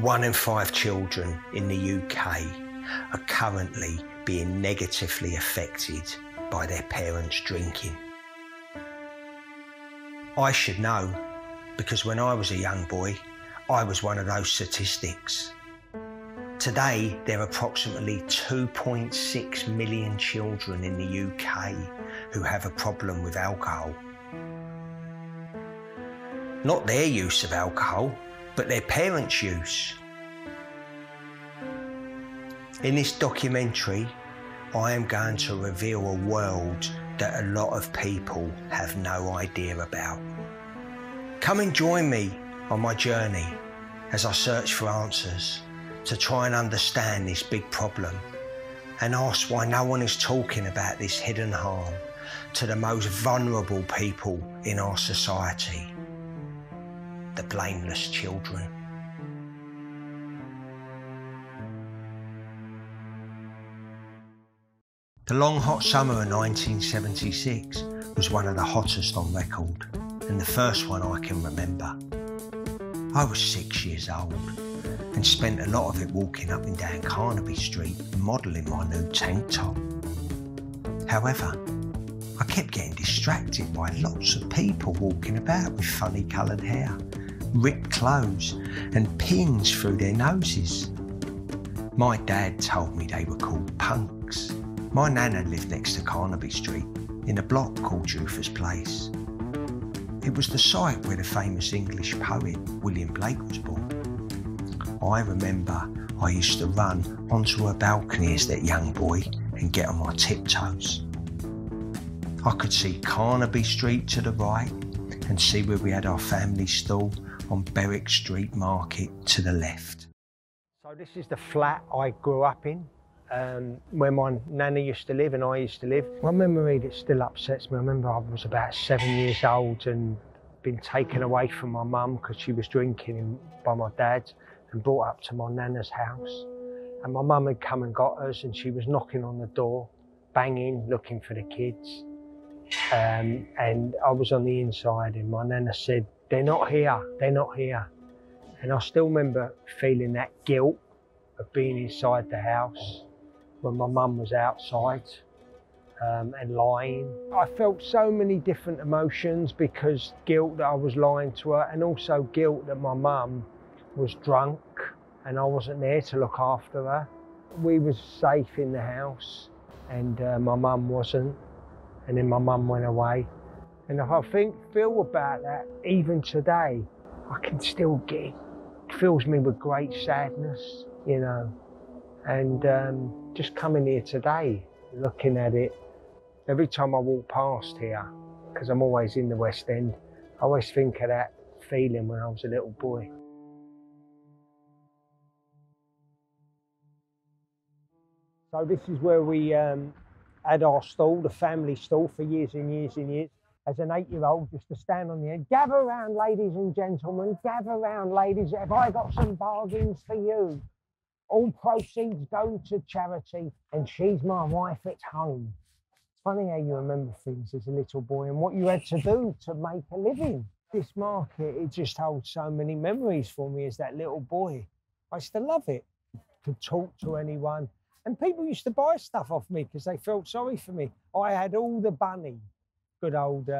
1 in 5 children in the UK are currently being negatively affected by their parents drinking. I should know, because when I was a young boy, I was one of those statistics. Today, there are approximately 2.6 million children in the UK who have a problem with alcohol. Not their use of alcohol, but their parents' use. In this documentary, I am going to reveal a world that a lot of people have no idea about. Come and join me on my journey as I search for answers to try and understand this big problem and ask why no one is talking about this hidden harm to the most vulnerable people in our society, the blameless children. The long hot summer of 1976 was one of the hottest on record, and the first one I can remember. I was 6 years old and spent a lot of it walking up and down Carnaby Street modelling my new tank top. However, I kept getting distracted by lots of people walking about with funny coloured hair, ripped clothes and pins through their noses. My dad told me they were called punks. My nana lived next to Carnaby Street in a block called Juthers Place. It was the site where the famous English poet William Blake was born. I remember I used to run onto a balcony as that young boy and get on my tiptoes. I could see Carnaby Street to the right and see where we had our family stall on Berwick Street Market to the left. So this is the flat I grew up in, where my nana used to live and I used to live. One memory that still upsets me, I remember I was about 7 years old and been taken away from my mum because she was drinking by my dad and brought up to my nana's house. And my mum had come and got us and she was knocking on the door, banging, looking for the kids. And I was on the inside and my nana said, "They're not here, they're not here." And I still remember feeling that guilt of being inside the house when my mum was outside and lying. I felt so many different emotions because guilt that I was lying to her and also guilt that my mum was drunk and I wasn't there to look after her. We was safe in the house and my mum wasn't, and then my mum went away. And if I feel about that, even today, I can still get it. It fills me with great sadness, you know. And just coming here today, looking at it, every time I walk past here, because I'm always in the West End, I always think of that feeling when I was a little boy. So this is where we had our stall, the family stall, for years and years and years. As an 8-year-old, just to stand on the end, "Gather round, ladies and gentlemen, gather round, ladies, have I got some bargains for you? All proceeds go to charity, and she's my wife at home." It's funny how you remember things as a little boy and what you had to do to make a living. This market, it just holds so many memories for me as that little boy. I used to love it. Could talk to anyone. And people used to buy stuff off me because they felt sorry for me. I had all the bunny, good old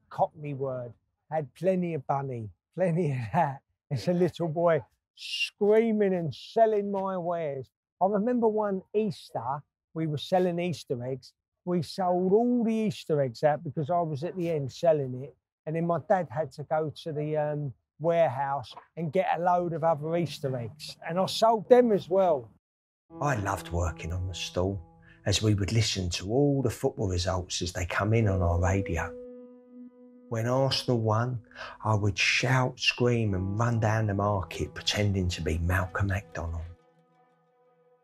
Cockney word. Had plenty of bunny, plenty of that. As a little boy, screaming and selling my wares. I remember one Easter, we were selling Easter eggs. We sold all the Easter eggs out because I was at the end selling it. And then my dad had to go to the warehouse and get a load of other Easter eggs. And I sold them as well. I loved working on the stall as we would listen to all the football results as they come in on our radio. When Arsenal won, I would shout, scream and run down the market pretending to be Malcolm MacDonald.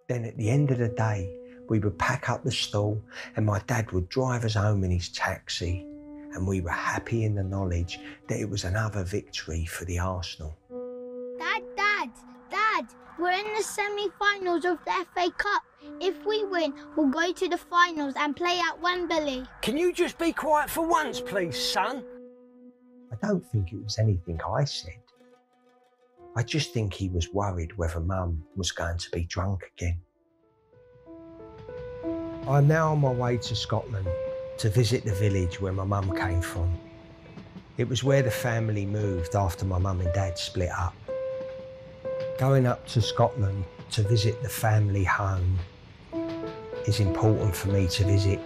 Then at the end of the day, we would pack up the stall and my dad would drive us home in his taxi, and we were happy in the knowledge that it was another victory for the Arsenal. Dad, we're in the semi-finals of the FA Cup. If we win, we'll go to the finals and play at Wembley. Can you just be quiet for once, please, son? I don't think it was anything I said. I just think he was worried whether Mum was going to be drunk again. I'm now on my way to Scotland to visit the village where my mum came from. It was where the family moved after my mum and dad split up. Going up to Scotland to visit the family home is important for me to visit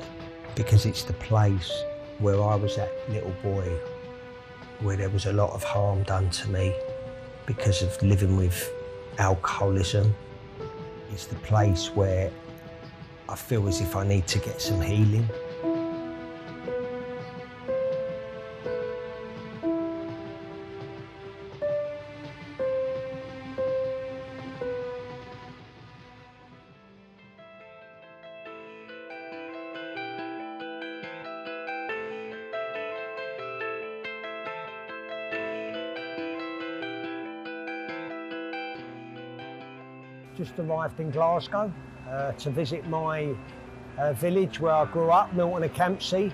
because it's the place where I was that little boy, where there was a lot of harm done to me because of living with alcoholism. It's the place where I feel as if I need to get some healing. Just arrived in Glasgow to visit my village where I grew up, Milton-on-Kempsey.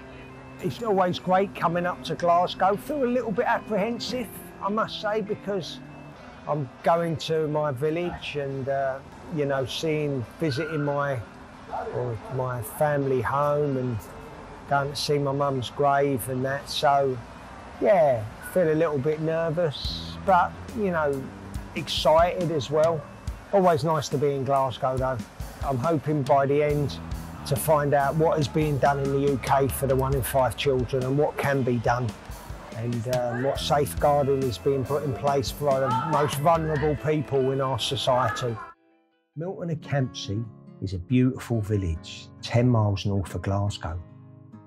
It's always great coming up to Glasgow. Feel a little bit apprehensive, I must say, because I'm going to my village and you know, visiting my family home and going to see my mum's grave and that. So yeah, feel a little bit nervous, but you know, excited as well. Always nice to be in Glasgow though. I'm hoping by the end to find out what is being done in the UK for the 1 in 5 children and what can be done, and what safeguarding is being put in place for the most vulnerable people in our society. Milton-on-Kempsey is a beautiful village 10 miles north of Glasgow,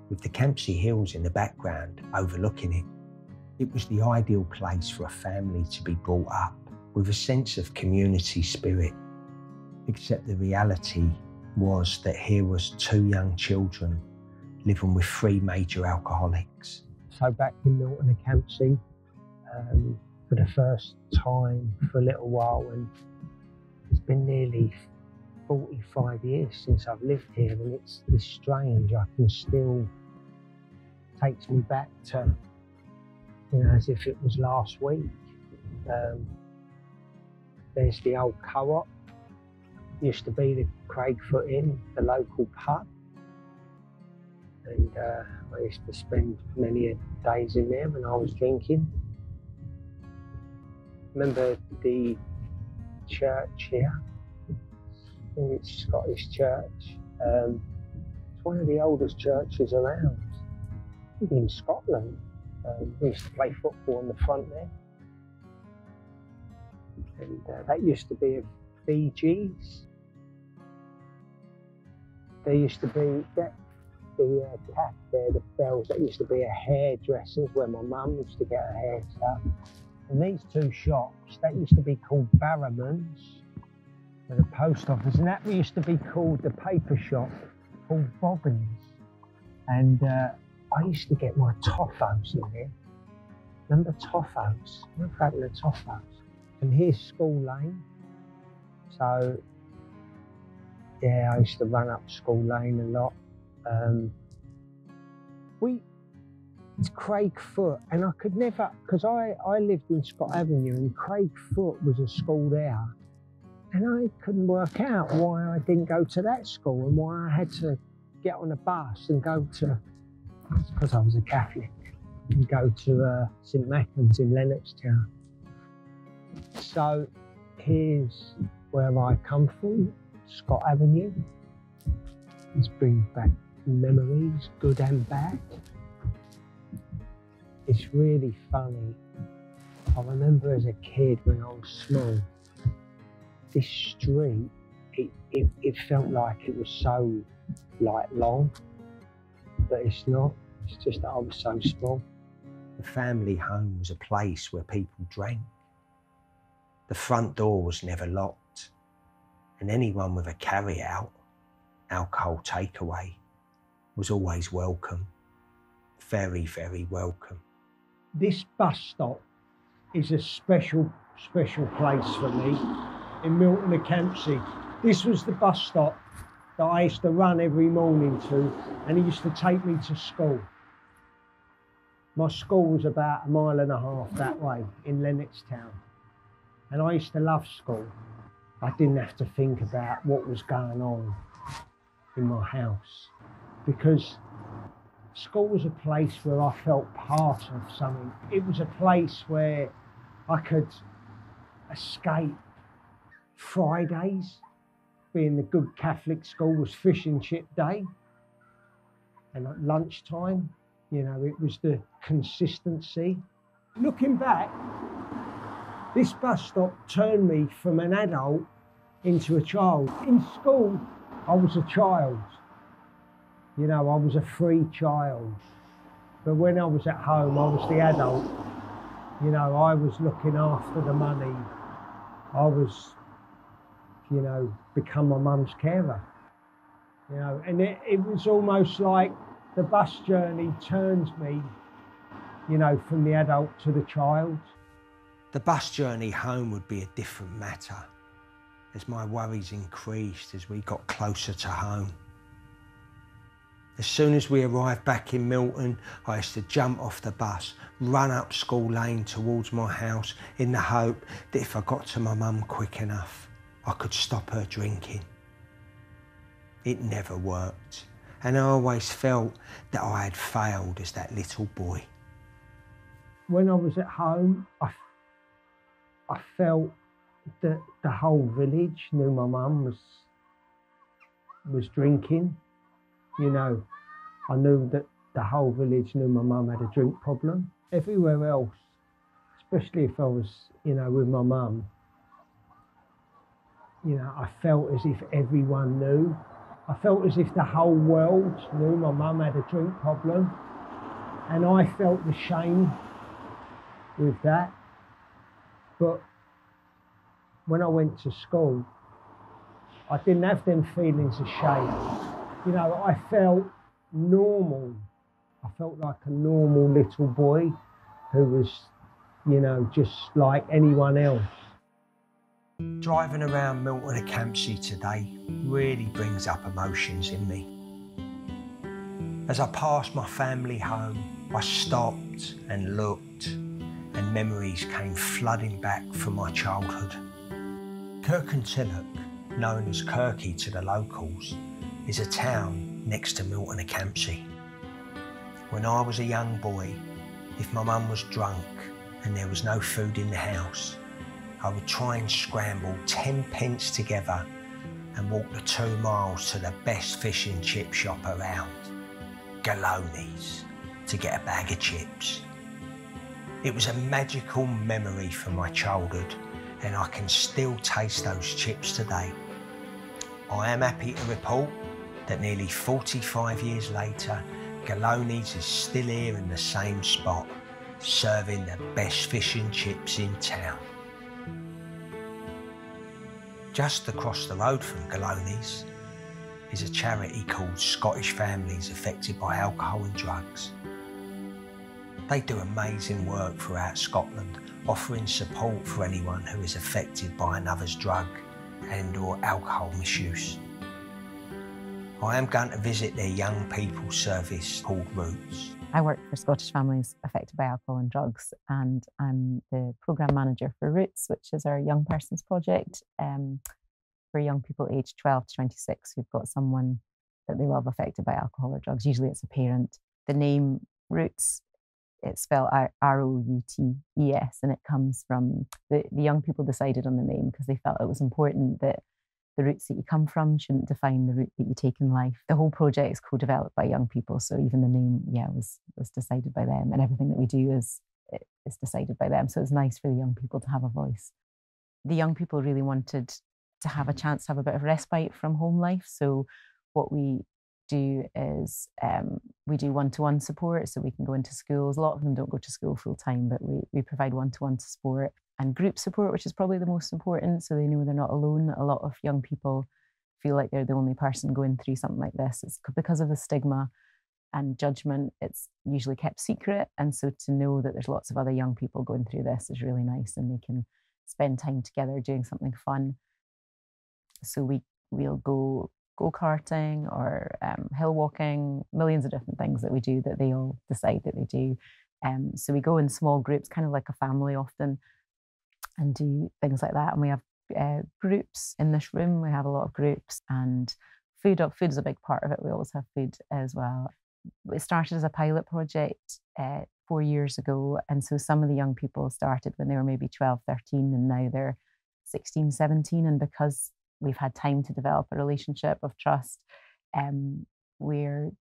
with the Kempsey Hills in the background overlooking it. It was the ideal place for a family to be brought up with a sense of community spirit, except the reality was that here was 2 young children living with 3 major alcoholics. So back in Milton-on-Kempsey for the first time for a little while, and it's been nearly 45 years since I've lived here, and it's strange. I can still, takes me back to, you know, as if it was last week. There's the old co-op, used to be the Craigfoot Inn, the local pub, and I used to spend many days in there when I was drinking. Remember the church here? I think it's Scottish church. It's one of the oldest churches around, I think in Scotland. We used to play football on the front there. And that used to be a Fiji's. There used to be the cafe there, the bells. That used to be a hairdresser's where my mum used to get her hair cut. And these 2 shops, that used to be called Barrowman's, with a post office, and that used to be called the paper shop, called Bobbins. And I used to get my toffos in there. Remember toffos? What happened to toffos? And here's School Lane. So yeah, I used to run up School Lane a lot. It's Craigfoot, and I could never, because I lived in Scott Avenue, and Craigfoot was a school there, and I couldn't work out why I didn't go to that school and why I had to get on a bus and go to, it's because I was a Catholic, and go to St Macklins in Lennoxtown. So here's where I come from, Scott Avenue. This brings back memories, good and bad. It's really funny. I remember as a kid when I was small, this street, it felt like it was so long, but it's not. It's just that I was so small. The family home was a place where people drank. The front door was never locked, and anyone with a carry-out, alcohol takeaway, was always welcome. Very, very welcome. This bus stop is a special place for me in Milton-on-Kempsey. This was the bus stop that I used to run every morning to, and he used to take me to school. My school was about 1.5 miles that way in Lennoxtown. And I used to love school. I didn't have to think about what was going on in my house, because school was a place where I felt part of something. It was a place where I could escape. Fridays, being the good Catholic school, was fish and chip day. And at lunchtime, you know, it was the consistency. Looking back, this bus stop turned me from an adult into a child. In school, I was a child. You know, I was a free child. But when I was at home, I was the adult. You know, I was looking after the money. I was, you know, become my mum's carer. You know, and it was almost like the bus journey turns me, you know, from the adult to the child. The bus journey home would be a different matter as my worries increased as we got closer to home. As soon as we arrived back in Milton, I used to jump off the bus, run up School Lane towards my house in the hope that if I got to my mum quick enough, I could stop her drinking. It never worked, and I always felt that I had failed as that little boy. When I was at home, I felt that the whole village knew my mum was drinking. You know, I knew that the whole village knew my mum had a drink problem. Everywhere else, especially if I was, you know, with my mum, you know, I felt as if everyone knew. I felt as if the whole world knew my mum had a drink problem, and I felt the shame with that. But when I went to school, I didn't have them feelings of shame. You know, I felt normal. I felt like a normal little boy who was, you know, just like anyone else. Driving around Milton Campsie today really brings up emotions in me. As I passed my family home, I stopped and looked, and memories came flooding back from my childhood. Kirkintilloch, known as Kirky to the locals, is a town next to Milton Campsie. When I was a young boy, if my mum was drunk and there was no food in the house, I would try and scramble 10 pence together and walk the 2 miles to the best fish and chip shop around, Galoni's, to get a bag of chips. It was a magical memory from my childhood, and I can still taste those chips today. I am happy to report that nearly 45 years later, Galoni's is still here in the same spot, serving the best fish and chips in town. Just across the road from Galoni's is a charity called Scottish Families Affected by Alcohol and Drugs. They do amazing work throughout Scotland, offering support for anyone who is affected by another's drug and/or alcohol misuse. I am going to visit their young people service called Roots. I work for Scottish Families Affected by Alcohol and Drugs, and I'm the programme manager for Roots, which is our young persons project for young people aged 12 to 26 who've got someone that they love affected by alcohol or drugs. Usually it's a parent. The name Roots, it's spelled R-O-U-T-E-S, and it comes from the young people decided on the name because they felt it was important that the roots that you come from shouldn't define the route that you take in life. The whole project is co-developed by young people, so even the name, was decided by them, and everything that we do is decided by them. So it's nice for the young people to have a voice. The young people really wanted to have a chance to have a bit of respite from home life. So what we do is we do one-to-one support, so we can go into schools. A lot of them don't go to school full time, but we provide one-to-one support and group support, which is probably the most important, so they know they're not alone. A lot of young people feel like they're the only person going through something like this. It's because of the stigma and judgment, it's usually kept secret, and so to know that there's lots of other young people going through this is really nice, and they can spend time together doing something fun. So we'll go-karting or hill walking, millions of different things that we do that they all decide that they do. So we go in small groups, kind of like a family often, and do things like that. And we have groups in this room. We have a lot of groups, and food is a big part of it. We always have food as well. It started as a pilot project 4 years ago, and so some of the young people started when they were maybe 12, 13, and now they're 16, 17. And because we've had time to develop a relationship of trust, we're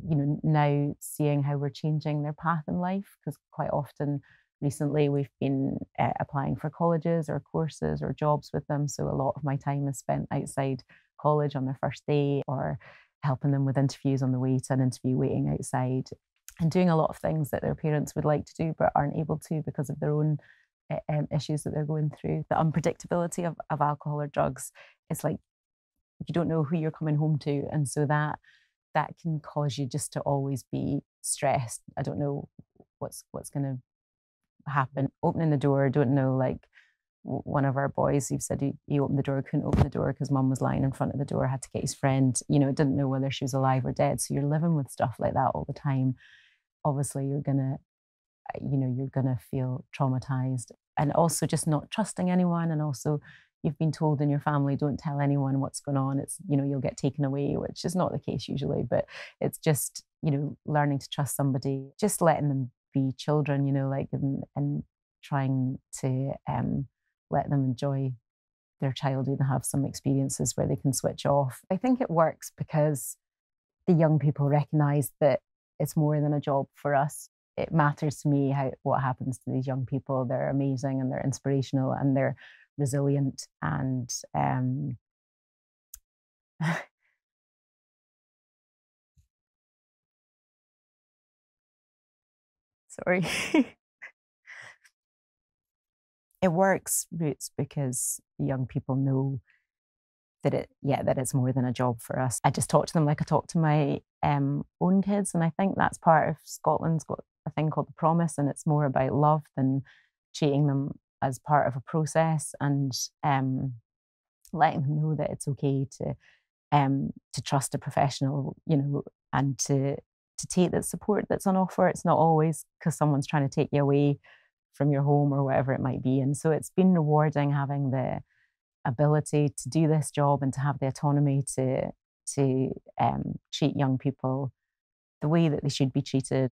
now seeing how we're changing their path in life, because quite often recently we've been applying for colleges or courses or jobs with them. So a lot of my time is spent outside college on their first day, or helping them with interviews on the way to an interview, waiting outside, and doing a lot of things that their parents would like to do but aren't able to because of their own issues that they're going through. The unpredictability of alcohol or drugs is like, you don't know who you're coming home to, and so that can cause you just to always be stressed. I don't know what's going to happen. Opening the door, don't know, like one of our boys, he said he opened the door, couldn't open the door because mum was lying in front of the door, had to get his friend, didn't know whether she was alive or dead. So you're living with stuff like that all the time. Obviously you're gonna feel traumatized, and also just not trusting anyone. And also you've been told in your family, don't tell anyone what's going on. It's, you'll get taken away, which is not the case usually, but it's just, learning to trust somebody, just letting them be children, and trying to let them enjoy their childhood and have some experiences where they can switch off. I think it works because the young people recognise that it's more than a job for us. It matters to me what happens to these young people. They're amazing and they're inspirational and they're resilient, and sorry. It works, Roots, because young people know that it's more than a job for us. I just talk to them like I talk to my own kids, and I think that's part of Scotland's got a thing called the promise, and it's more about love than treating them as part of a process, and letting them know that it's okay to trust a professional, and to take that support that's on offer. It's not always because someone's trying to take you away from your home or whatever it might be. And so it's been rewarding having the ability to do this job and to have the autonomy to treat young people the way that they should be treated.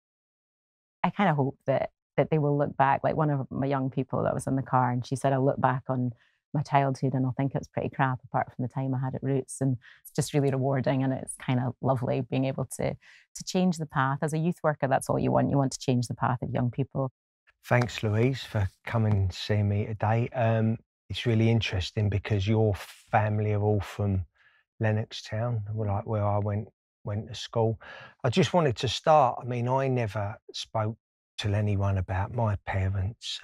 I kind of hope that they will look back, like one of my young people that was in the car, and she said, I'll look back on my childhood and I'll think it's pretty crap apart from the time I had at Roots. And it's just really rewarding, and it's kind of lovely being able to change the path. As a youth worker, that's all you want. You want to change the path of young people. Thanks, Louise, for coming and seeing me today. It's really interesting because your family are all from Lennoxtown, like where I went to school. I just wanted to start. I mean, I never spoke to anyone about my parents,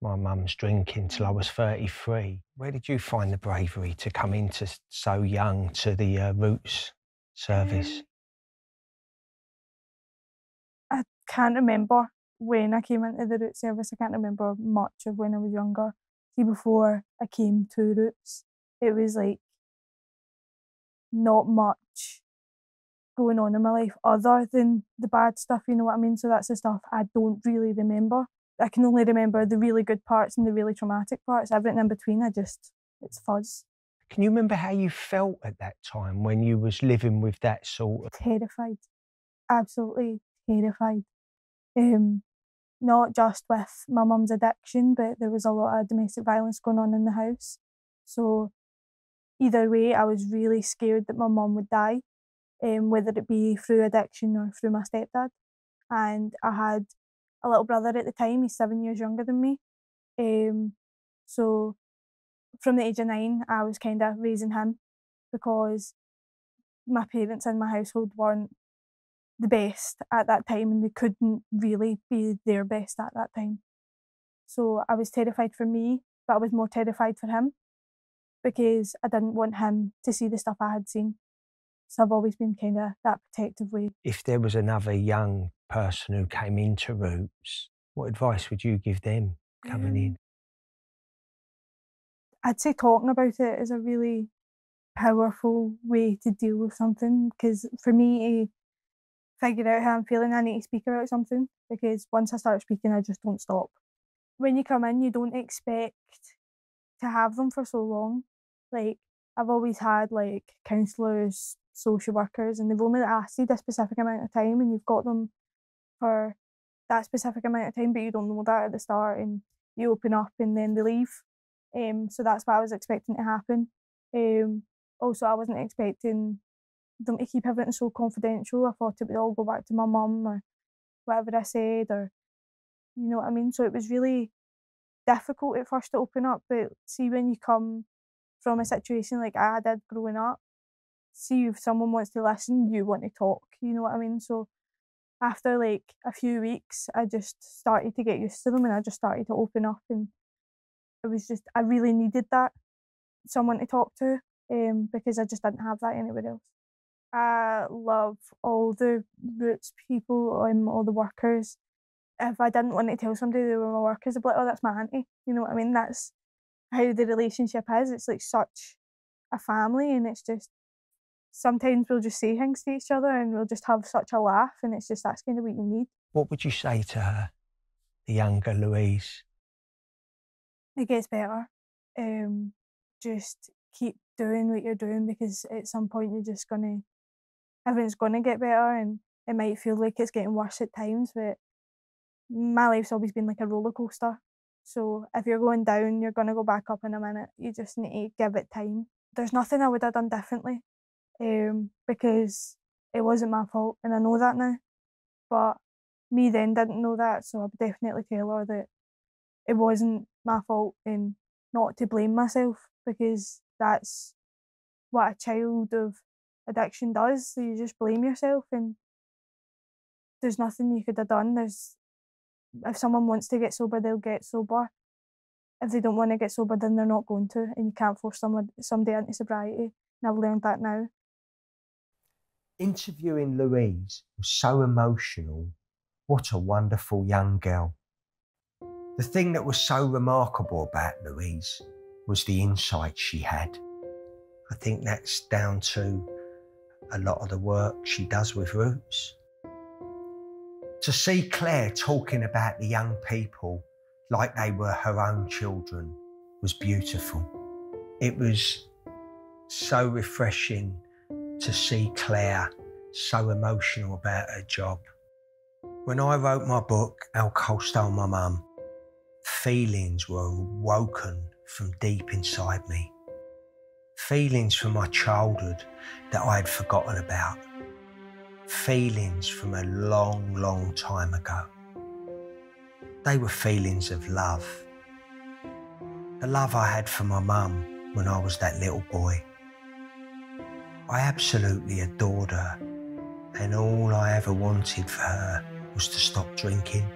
my mum's drinking till I was 33. Where did you find the bravery to come into so young to the Roots service? I can't remember when I came into the Roots service. I can't remember much of when I was younger. See, before I came to Roots, it was like not much going on in my life other than the bad stuff, you know what I mean? So that's the stuff I don't really remember. I can only remember the really good parts and the really traumatic parts. Everything in between, it's fuzz. Can you remember how you felt at that time when you was living with that sort of... Terrified. Absolutely terrified. Not just with my mum's addiction, but there was a lot of domestic violence going on in the house. So either way, I was really scared that my mum would die, whether it be through addiction or through my stepdad. And I had a little brother at the time. He's 7 years younger than me. So from the age of 9, I was kind of raising him, because my parents in my household weren't the best at that time, and they couldn't really be their best at that time. So I was terrified for me, but I was more terrified for him, because I didn't want him to see the stuff I had seen. So I've always been kind of that protective way. If there was another young person who came into Roots, what advice would you give them coming in? I'd say talking about it is a really powerful way to deal with something, because for me to figure out how I'm feeling, I need to speak about something, because once I start speaking, I just don't stop. when you come in, you don't expect to have them for so long. Like, I've always had like counsellors, social workers, and they've only lasted a specific amount of time, and you've got them for that specific amount of time, but you don't know that at the start, and you open up and then they leave. So that's what I was expecting to happen. Also, I wasn't expecting them to keep everything so confidential. I thought it would all go back to my mum or whatever I said, or you know what I mean. So it was really difficult at first to open up, but see, when you come from a situation like I did growing up, see if someone wants to listen, you want to talk, you know what I mean? So after like a few weeks, I just started to get used to them and I just started to open up, and it was just, I really needed that, someone to talk to, because I just didn't have that anywhere else. I love all the Roots people, all the workers. If I didn't want to tell somebody they were my workers, I'd be like, oh, that's my auntie. You know what I mean? That's how the relationship is. It's like such a family, and it's just, sometimes we'll just say things to each other and we'll just have such a laugh, and it's just, that's kind of what you need. What would you say to her, the younger Louise? It gets better. Just keep doing what you're doing, because at some point everything's gonna get better, and it might feel like it's getting worse at times, but my life's always been like a roller coaster. So if you're going down, you're gonna go back up in a minute. You just need to give it time. There's nothing I would have done differently, because it wasn't my fault, and I know that now. But me then didn't know that, so I would definitely tell her that it wasn't my fault and not to blame myself, because that's what a child of addiction does. So you just blame yourself, and there's nothing you could have done. If someone wants to get sober, they'll get sober. If they don't want to get sober, then they're not going to, and you can't force somebody into sobriety. And I've learned that now. Interviewing Louise was so emotional. What a wonderful young girl. The thing that was so remarkable about Louise was the insight she had. I think that's down to a lot of the work she does with Roots. To see Claire talking about the young people like they were her own children was beautiful. It was so refreshing to see Claire so emotional about her job. When I wrote my book, Alcohol Stole My Mum, feelings were woken from deep inside me. Feelings from my childhood that I had forgotten about. Feelings from a long, long time ago. They were feelings of love. The love I had for my mum when I was that little boy. I absolutely adored her, and all I ever wanted for her was to stop drinking.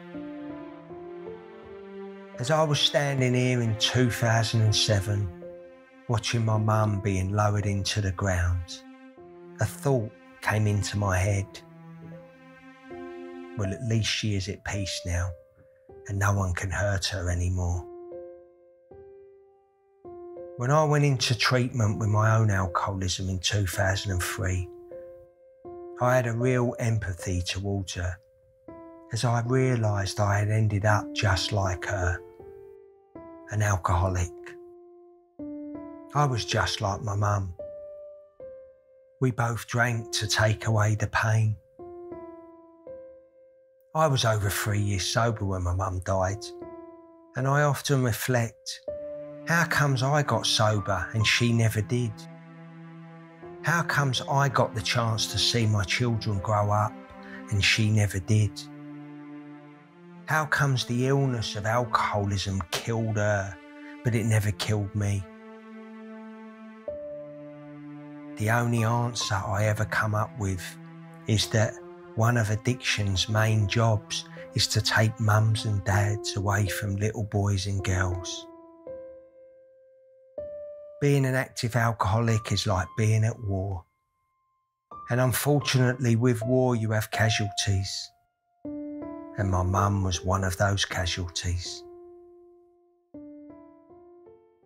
As I was standing here in 2007, watching my mum being lowered into the ground, a thought came into my head. Well, at least she is at peace now, and no one can hurt her anymore. When I went into treatment with my own alcoholism in 2003, I had a real empathy towards her, as I realised I had ended up just like her, an alcoholic. I was just like my mum. We both drank to take away the pain. I was over 3 years sober when my mum died, and I often reflect, how comes I got sober and she never did? How comes I got the chance to see my children grow up and she never did? How comes the illness of alcoholism killed her, but it never killed me? The only answer I ever come up with is that one of addiction's main jobs is to take mums and dads away from little boys and girls. Being an active alcoholic is like being at war. And unfortunately, with war, you have casualties. And my mum was one of those casualties.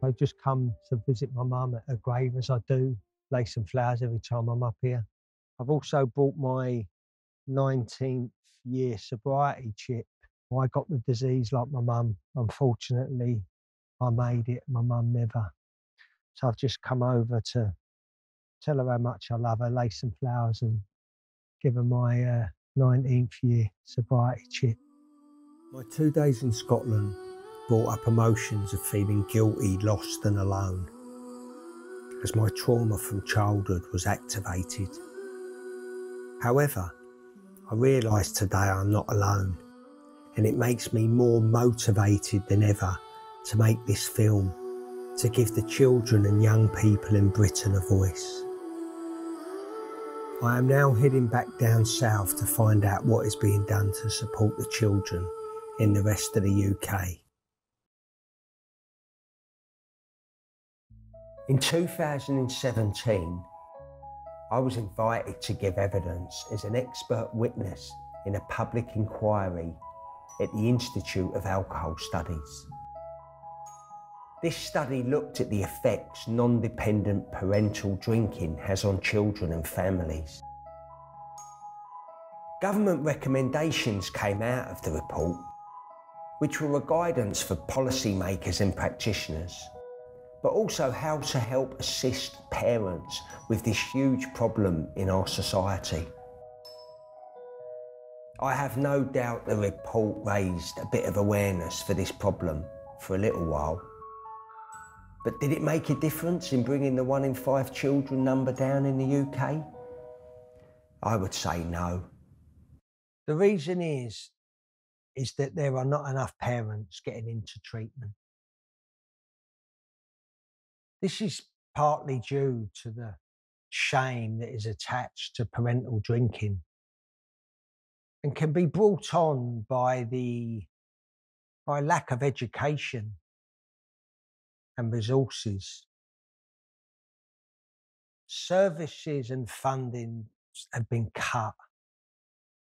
I just come to visit my mum at her grave, as I do, lay some flowers every time I'm up here. I've also brought my 19th year sobriety chip I got the disease like my mum. Unfortunately, I made it, my mum never. So I've just come over to tell her how much I love her, lay some flowers and give her my 19th year sobriety chip. My 2 days in Scotland brought up emotions of feeling guilty, lost and alone, as my trauma from childhood was activated. However, I realise today I'm not alone, and it makes me more motivated than ever to make this film, to give the children and young people in Britain a voice. I am now heading back down south to find out what is being done to support the children in the rest of the UK. In 2017, I was invited to give evidence as an expert witness in a public inquiry at the Institute of Alcohol Studies. This study looked at the effects non-dependent parental drinking has on children and families. Government recommendations came out of the report, which were a guidance for policymakers and practitioners, but also how to help assist parents with this huge problem in our society. I have no doubt the report raised a bit of awareness for this problem for a little while. But did it make a difference in bringing the 1 in 5 children number down in the UK? I would say no. The reason is that there are not enough parents getting into treatment. This is partly due to the shame that is attached to parental drinking and can be brought on by lack of education and resources. Services and funding have been cut,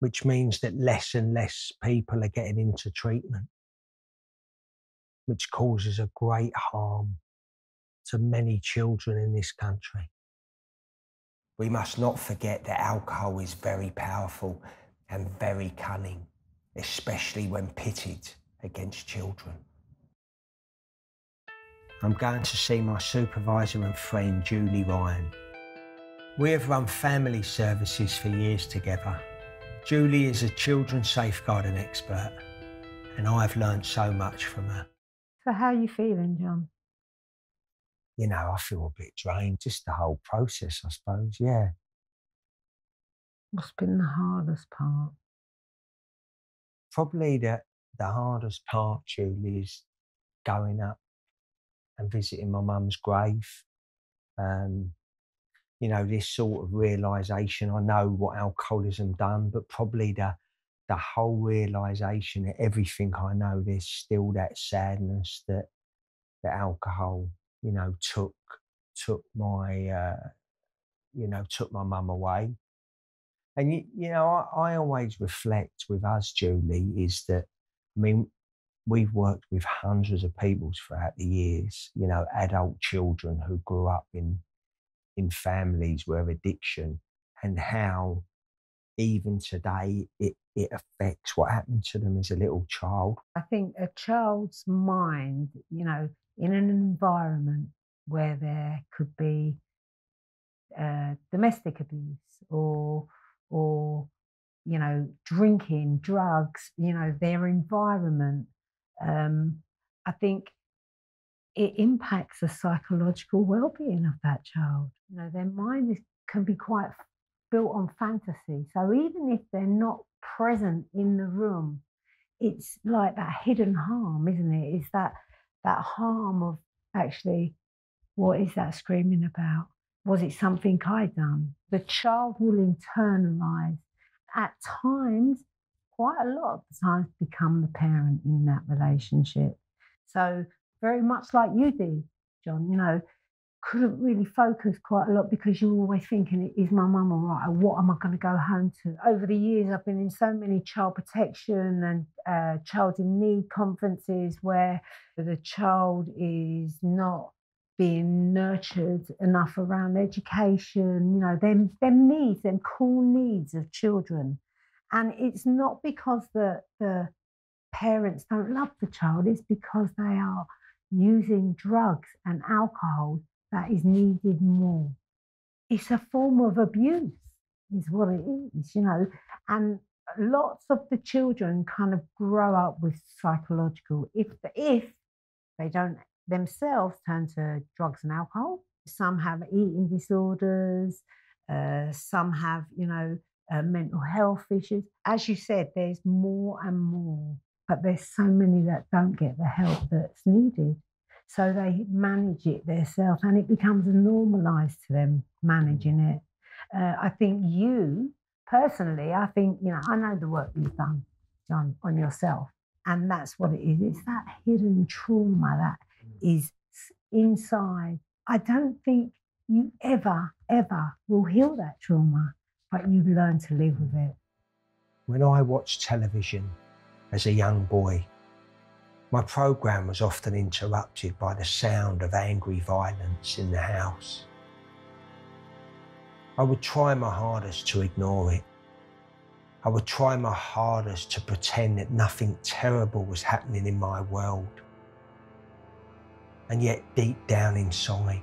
which means that less and less people are getting into treatment, which causes a great harm to many children in this country. We must not forget that alcohol is very powerful and very cunning, especially when pitted against children. I'm going to see my supervisor and friend, Julie Ryan. We have run family services for years together. Julie is a children's safeguarding expert, and I've learned so much from her. So how are you feeling, John? You know, I feel a bit drained, just the whole process, I suppose, yeah. What's been the hardest part? Probably the hardest part, Julie, is going up and visiting my mum's grave. You know, this sort of realisation, I know what alcoholism done, but probably the whole realisation that everything I know, there's still that sadness that alcohol, you know, took my mum away. And, you know, I always reflect with us, Julie, is that, I mean, we've worked with hundreds of people throughout the years, you know, adult children who grew up in families where addiction, and how even today it affects what happened to them as a little child. I think a child's mind, you know, in an environment where there could be domestic abuse or you know, drinking, drugs, you know, their environment, I think it impacts the psychological well-being of that child. You know, their mind can be quite built on fantasy. So even if they're not present in the room, it's like that hidden harm, isn't it? It's that harm of actually, what is that screaming about? Was it something I done? The child will internalise, at times, quite a lot of the times, become the parent in that relationship. So very much like you did, John, you know, couldn't really focus quite a lot because you were always thinking, is my mum all right? Or what am I going to go home to? Over the years, I've been in so many child protection and child in need conferences where the child is not being nurtured enough around education, you know, them needs, them core needs of children. And it's not because the parents don't love the child, it's because they are using drugs and alcohol that is needed more. It's a form of abuse, is what it is, you know. And lots of the children kind of grow up with psychological, if they don't themselves turn to drugs and alcohol. Some have eating disorders, some have, you know, mental health issues. As you said, there's more and more, but there's so many that don't get the help that's needed. So they manage it themselves and it becomes normalised to them managing it. I think you, personally, I think, you know, I know the work you've done, John, on yourself. And that's what it is. It's that hidden trauma that is inside. I don't think you ever will heal that trauma, but you learn to live with it. When I watched television as a young boy, my programme was often interrupted by the sound of angry violence in the house. I would try my hardest to ignore it. I would try my hardest to pretend that nothing terrible was happening in my world. And yet deep down inside,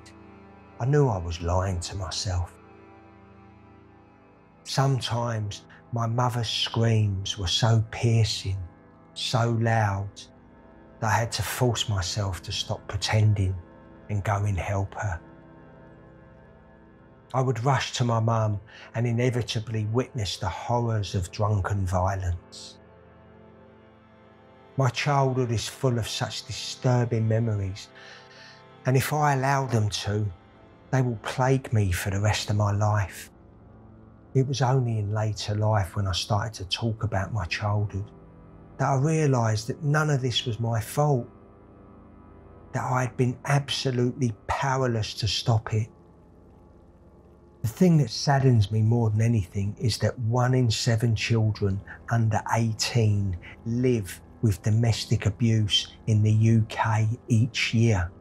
I knew I was lying to myself. Sometimes my mother's screams were so piercing, so loud, that I had to force myself to stop pretending and go and help her. I would rush to my mum and inevitably witness the horrors of drunken violence. My childhood is full of such disturbing memories, and if I allow them to, they will plague me for the rest of my life. It was only in later life, when I started to talk about my childhood, that I realised that none of this was my fault, that I had been absolutely powerless to stop it. The thing that saddens me more than anything is that 1 in 7 children under 18 live with domestic abuse in the UK each year.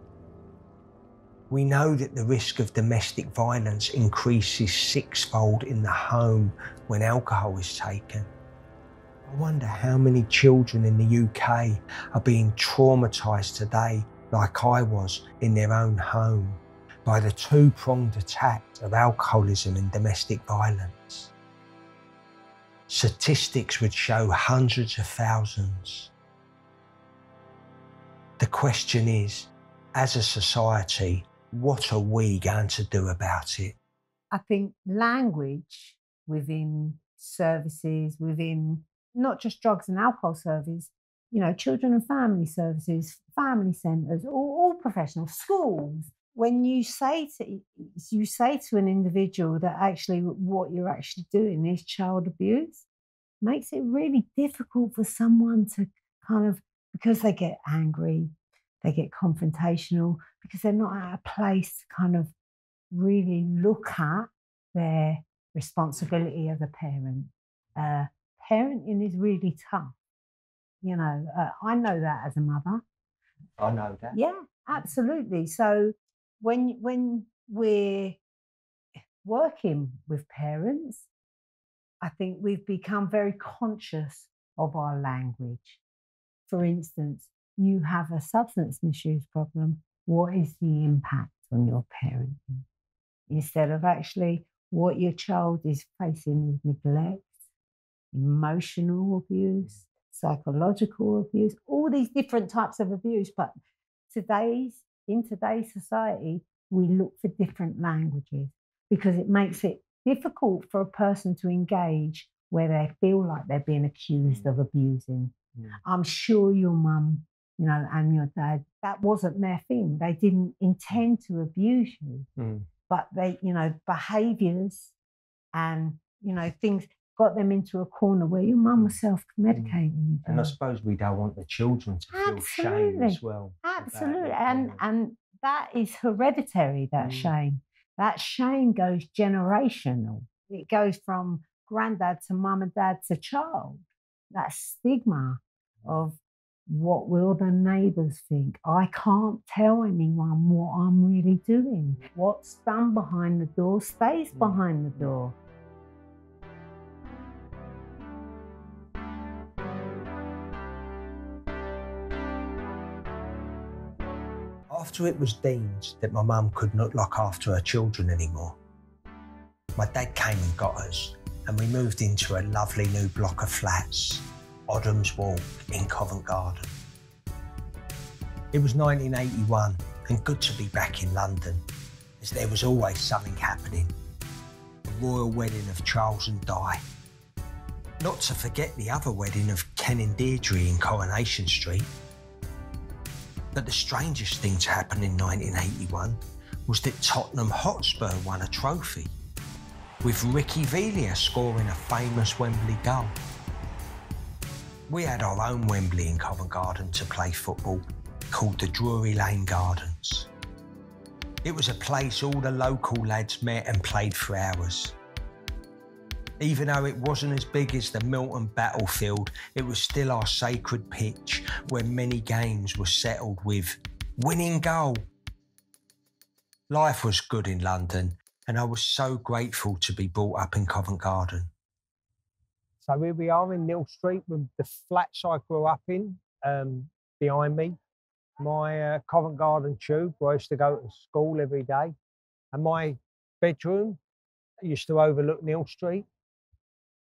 We know that the risk of domestic violence increases 6-fold in the home when alcohol is taken. I wonder how many children in the UK are being traumatised today, like I was in their own home, by the two-pronged attack of alcoholism and domestic violence. Statistics would show hundreds of thousands. The question is, as a society, what are we going to do about it? I think language within services, within not just drugs and alcohol service, you know, children and family services, family centres, all professional schools. When you say to an individual that actually what you're actually doing is child abuse, makes it really difficult for someone to kind of, because they get angry, they get confrontational, because they're not at a place to kind of really look at their responsibility as a parent. Parenting is really tough. You know, I know that as a mother. I know that. Yeah, absolutely. So when we're working with parents, I think we've become very conscious of our language. For instance, you have a substance misuse problem. What is the impact on your parenting? Instead of actually what your child is facing is neglect, emotional abuse, psychological abuse, all these different types of abuse. But in today's society, we look for different languages because it makes it difficult for a person to engage where they feel like they're being accused of abusing. I'm sure your mum, you know, and your dad, that wasn't their thing. They didn't intend to abuse you, but they, you know, behaviours and, you know, things got them into a corner where your mum was self-medicating. And I suppose we don't want the children to feel shame as well. Absolutely. And that is hereditary, that shame. That shame goes generational. It goes from granddad to mum and dad to child. That stigma of what will the neighbours think? I can't tell anyone what I'm really doing. What's done behind the door stays behind the door. After it was deemed that my mum could not look after her children anymore, my dad came and got us, and we moved into a lovely new block of flats, Oddham's Walk in Covent Garden. It was 1981 and good to be back in London, as there was always something happening. The royal wedding of Charles and Di. Not to forget the other wedding of Ken and Deirdre in Coronation Street. But the strangest thing to happen in 1981 was that Tottenham Hotspur won a trophy, with Ricky Villa scoring a famous Wembley goal. We had our own Wembley in Covent Garden to play football, called the Drury Lane Gardens. It was a place all the local lads met and played for hours. Even though it wasn't as big as the Milton battlefield, it was still our sacred pitch where many games were settled with winning goal. Life was good in London, and I was so grateful to be brought up in Covent Garden. So here we are in Neal Street with the flats I grew up in behind me. My Covent Garden tube, where I used to go to school every day. And my bedroom used to overlook Neal Street.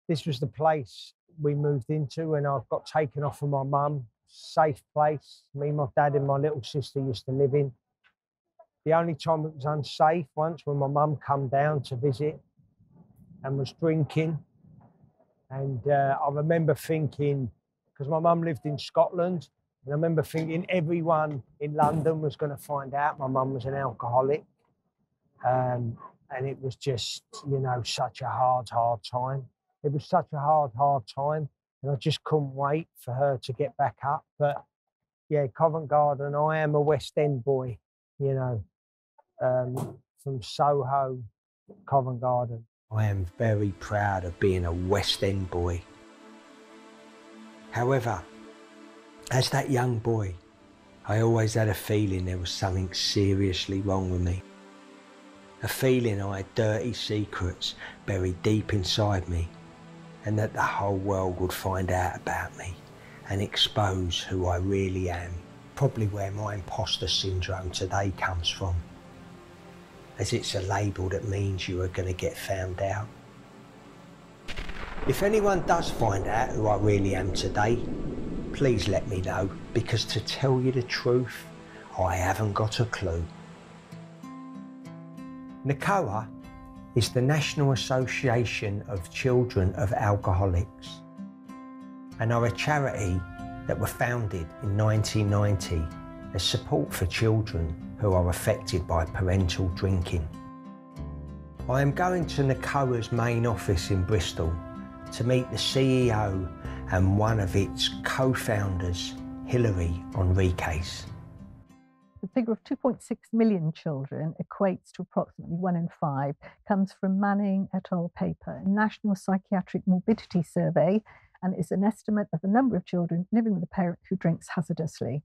This was the place we moved into when I got taken off from my mum. Safe place. Me, my dad and my little sister used to live in. The only time it was unsafe once when my mum come down to visit and was drinking. And I remember thinking, because my mum lived in Scotland, and I remember thinking everyone in London was going to find out my mum was an alcoholic. And it was just, you know, such a hard time. It was such a hard time. And I just couldn't wait for her to get back up. But yeah, Covent Garden, I am a West End boy, you know, from Soho, Covent Garden. I am very proud of being a West End boy. However, as that young boy, I always had a feeling there was something seriously wrong with me. A feeling I had dirty secrets buried deep inside me, and that the whole world would find out about me and expose who I really am. Probably where my imposter syndrome today comes from, as it's a label that means you are going to get found out. If anyone does find out who I really am today, please let me know, because to tell you the truth, I haven't got a clue. NACOA is the National Association of Children of Alcoholics, and are a charity that were founded in 1990 as support for children who are affected by parental drinking. I am going to NACOA's main office in Bristol to meet the CEO and one of its co-founders, Hilary Enriquez. The figure of 2.6 million children equates to approximately 1 in 5, comes from Manning et al. Paper, a National Psychiatric Morbidity Survey, and is an estimate of the number of children living with a parent who drinks hazardously.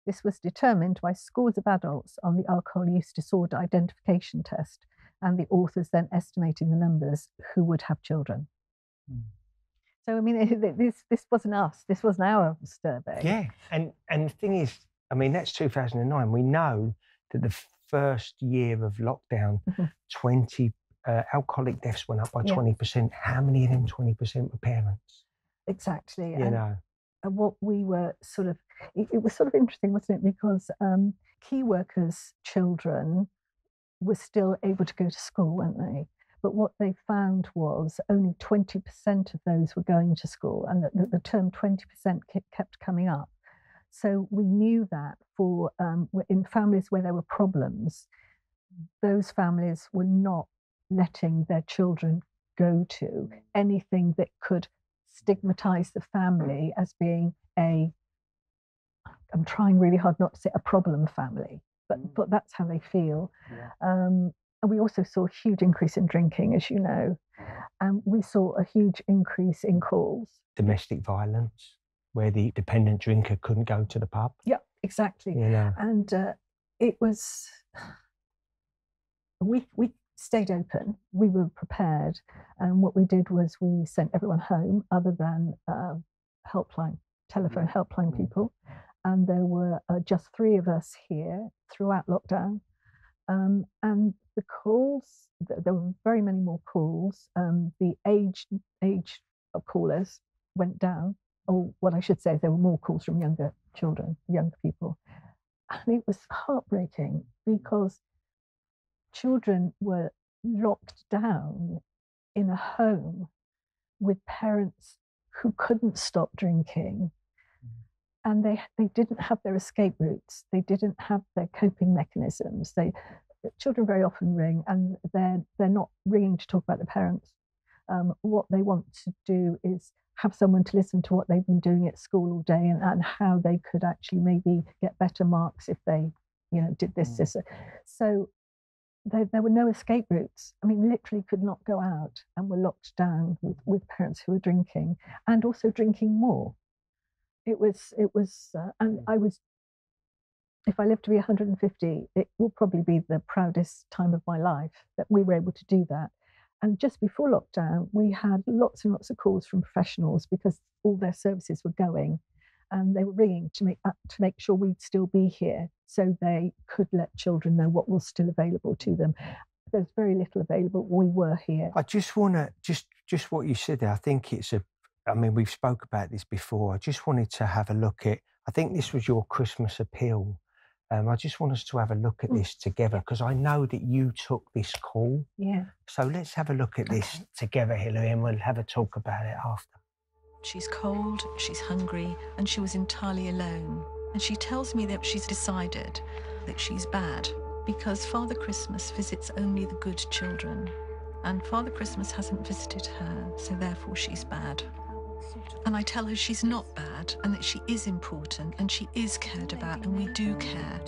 This was determined by scores of adults on the alcohol use disorder identification test, and the authors then estimating the numbers who would have children. So, I mean, this wasn't us. This wasn't our survey. Yeah, and the thing is, I mean, that's 2009. We know that the first year of lockdown, 20 alcoholic deaths went up by 20%. How many of them 20% were parents? Exactly. You know. And what we were sort of, it was sort of interesting, wasn't it? Because key workers' children were still able to go to school, weren't they? But what they found was only 20% of those were going to school, and the term 20% kept coming up. So we knew that for in families where there were problems, those families were not letting their children go to anything that could stigmatize the family as being I'm trying really hard not to say a problem family, but that's how they feel. Yeah. And we also saw a huge increase in drinking, as you know. And we saw a huge increase in calls. Domestic violence, where the dependent drinker couldn't go to the pub. Yeah, exactly. You know. And it was, we stayed open, we were prepared. And what we did was we sent everyone home other than telephone helpline people. and there were just 3 of us here throughout lockdown. And the calls, there were very many more calls. The age of callers went down. Or what I should say is there were more calls from younger children, younger people. And it was heartbreaking because children were locked down in a home with parents who couldn't stop drinking. And they didn't have their escape routes. They didn't have their coping mechanisms. Children very often ring, and they're not ringing to talk about the parents. What they want to do is have someone to listen to what they've been doing at school all day, and how they could actually maybe get better marks if they, did this. So there were no escape routes. I mean, literally could not go out, and were locked down with parents who were drinking, and also drinking more. It was, and I was, if I live to be 150, it will probably be the proudest time of my life that we were able to do that. And just before lockdown, we had lots and lots of calls from professionals because all their services were going, and they were ringing to make sure we'd still be here, so they could let children know what was still available to them. There's very little available. We were here. I just want to, just what you said there, I think I mean, we've spoke about this before. I just wanted to have a look at, I think this was your Christmas appeal. I just want us to have a look at this together, because I know that you took this call. Yeah. So let's have a look at this together, Hilary, and we'll have a talk about it after. She's cold, she's hungry, and she was entirely alone. And she tells me that she's decided that she's bad because Father Christmas visits only the good children. And Father Christmas hasn't visited her, so therefore she's bad. And I tell her she's not bad, and that she is important, and she is cared about, and we do care.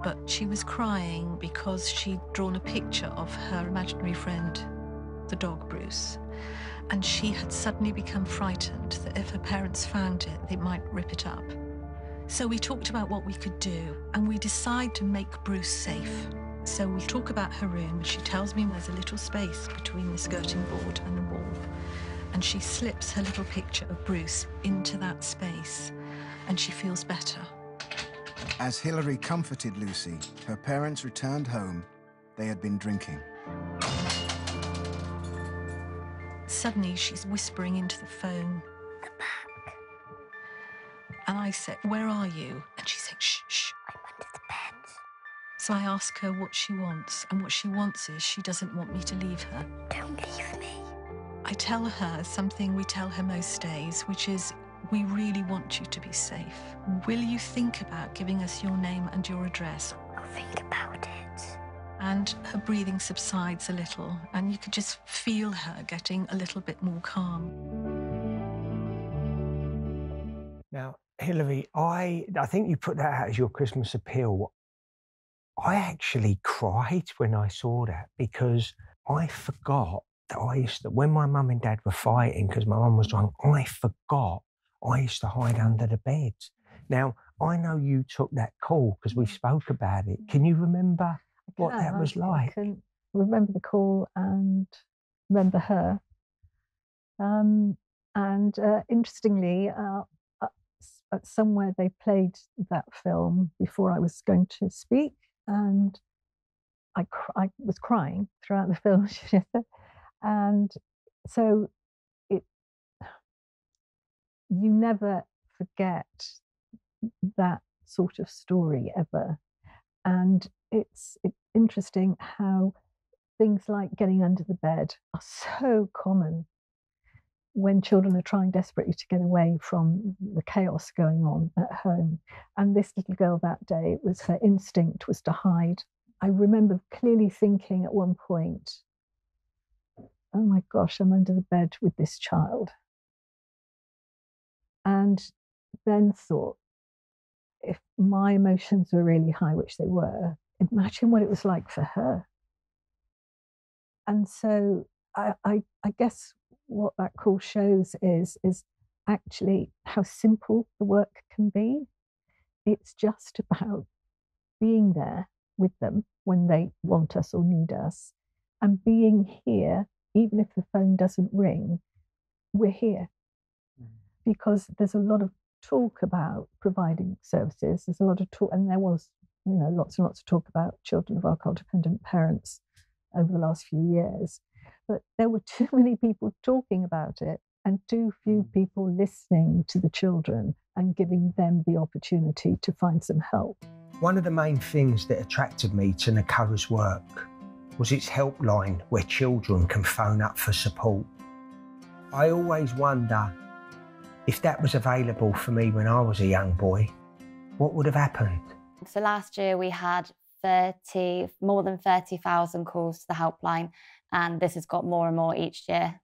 But she was crying because she'd drawn a picture of her imaginary friend, the dog Bruce. And she had suddenly become frightened that if her parents found it, they might rip it up. So we talked about what we could do, and we decide to make Bruce safe. So we talk about her room, and she tells me there's a little space between the skirting board and the wall. And she slips her little picture of Bruce into that space, and she feels better. As Hilary comforted Lucy, her parents returned home. They had been drinking. Suddenly, she's whispering into the phone. The back. And I said, "Where are you?" And she said, "Shh, shh. I'm under the bed." So I ask her what she wants, and what she wants is she doesn't want me to leave her. Don't leave me. I tell her something we tell her most days, which is, we really want you to be safe. Will you think about giving us your name and your address? I'll think about it. And her breathing subsides a little, and you could just feel her getting a little bit more calm. Now, Hilary, I think you put that out as your Christmas appeal. I actually cried when I saw that, because I forgot that when my mum and dad were fighting because my mum was drunk, I forgot I used to hide under the beds. Now, I know you took that call because we spoke about it. Can you remember what that was like? I can remember the call and remember her. Interestingly, somewhere they played that film before I was going to speak, and I was crying throughout the film. And so you never forget that sort of story ever. And it's interesting how things like getting under the bed are so common when children are trying desperately to get away from the chaos going on at home. And this little girl that day, her instinct was to hide. I remember clearly thinking at one point, oh my gosh, I'm under the bed with this child. And then thought, if my emotions were really high, which they were, imagine what it was like for her. And so I guess what that call shows is actually how simple the work can be. It's just about being there with them when they want us or need us, and being here, even if the phone doesn't ring, we're here. Because there's a lot of talk about providing services. There's a lot of talk, and there was, lots and lots of talk about children of alcohol-dependent parents over the last few years. But there were too many people talking about it and too few people listening to the children and giving them the opportunity to find some help. One of the main things that attracted me to Nakura's work was its helpline where children can phone up for support. I always wonder if that was available for me when I was a young boy, what would have happened? So last year we had more than 30,000 calls to the helpline, and this has got more and more each year.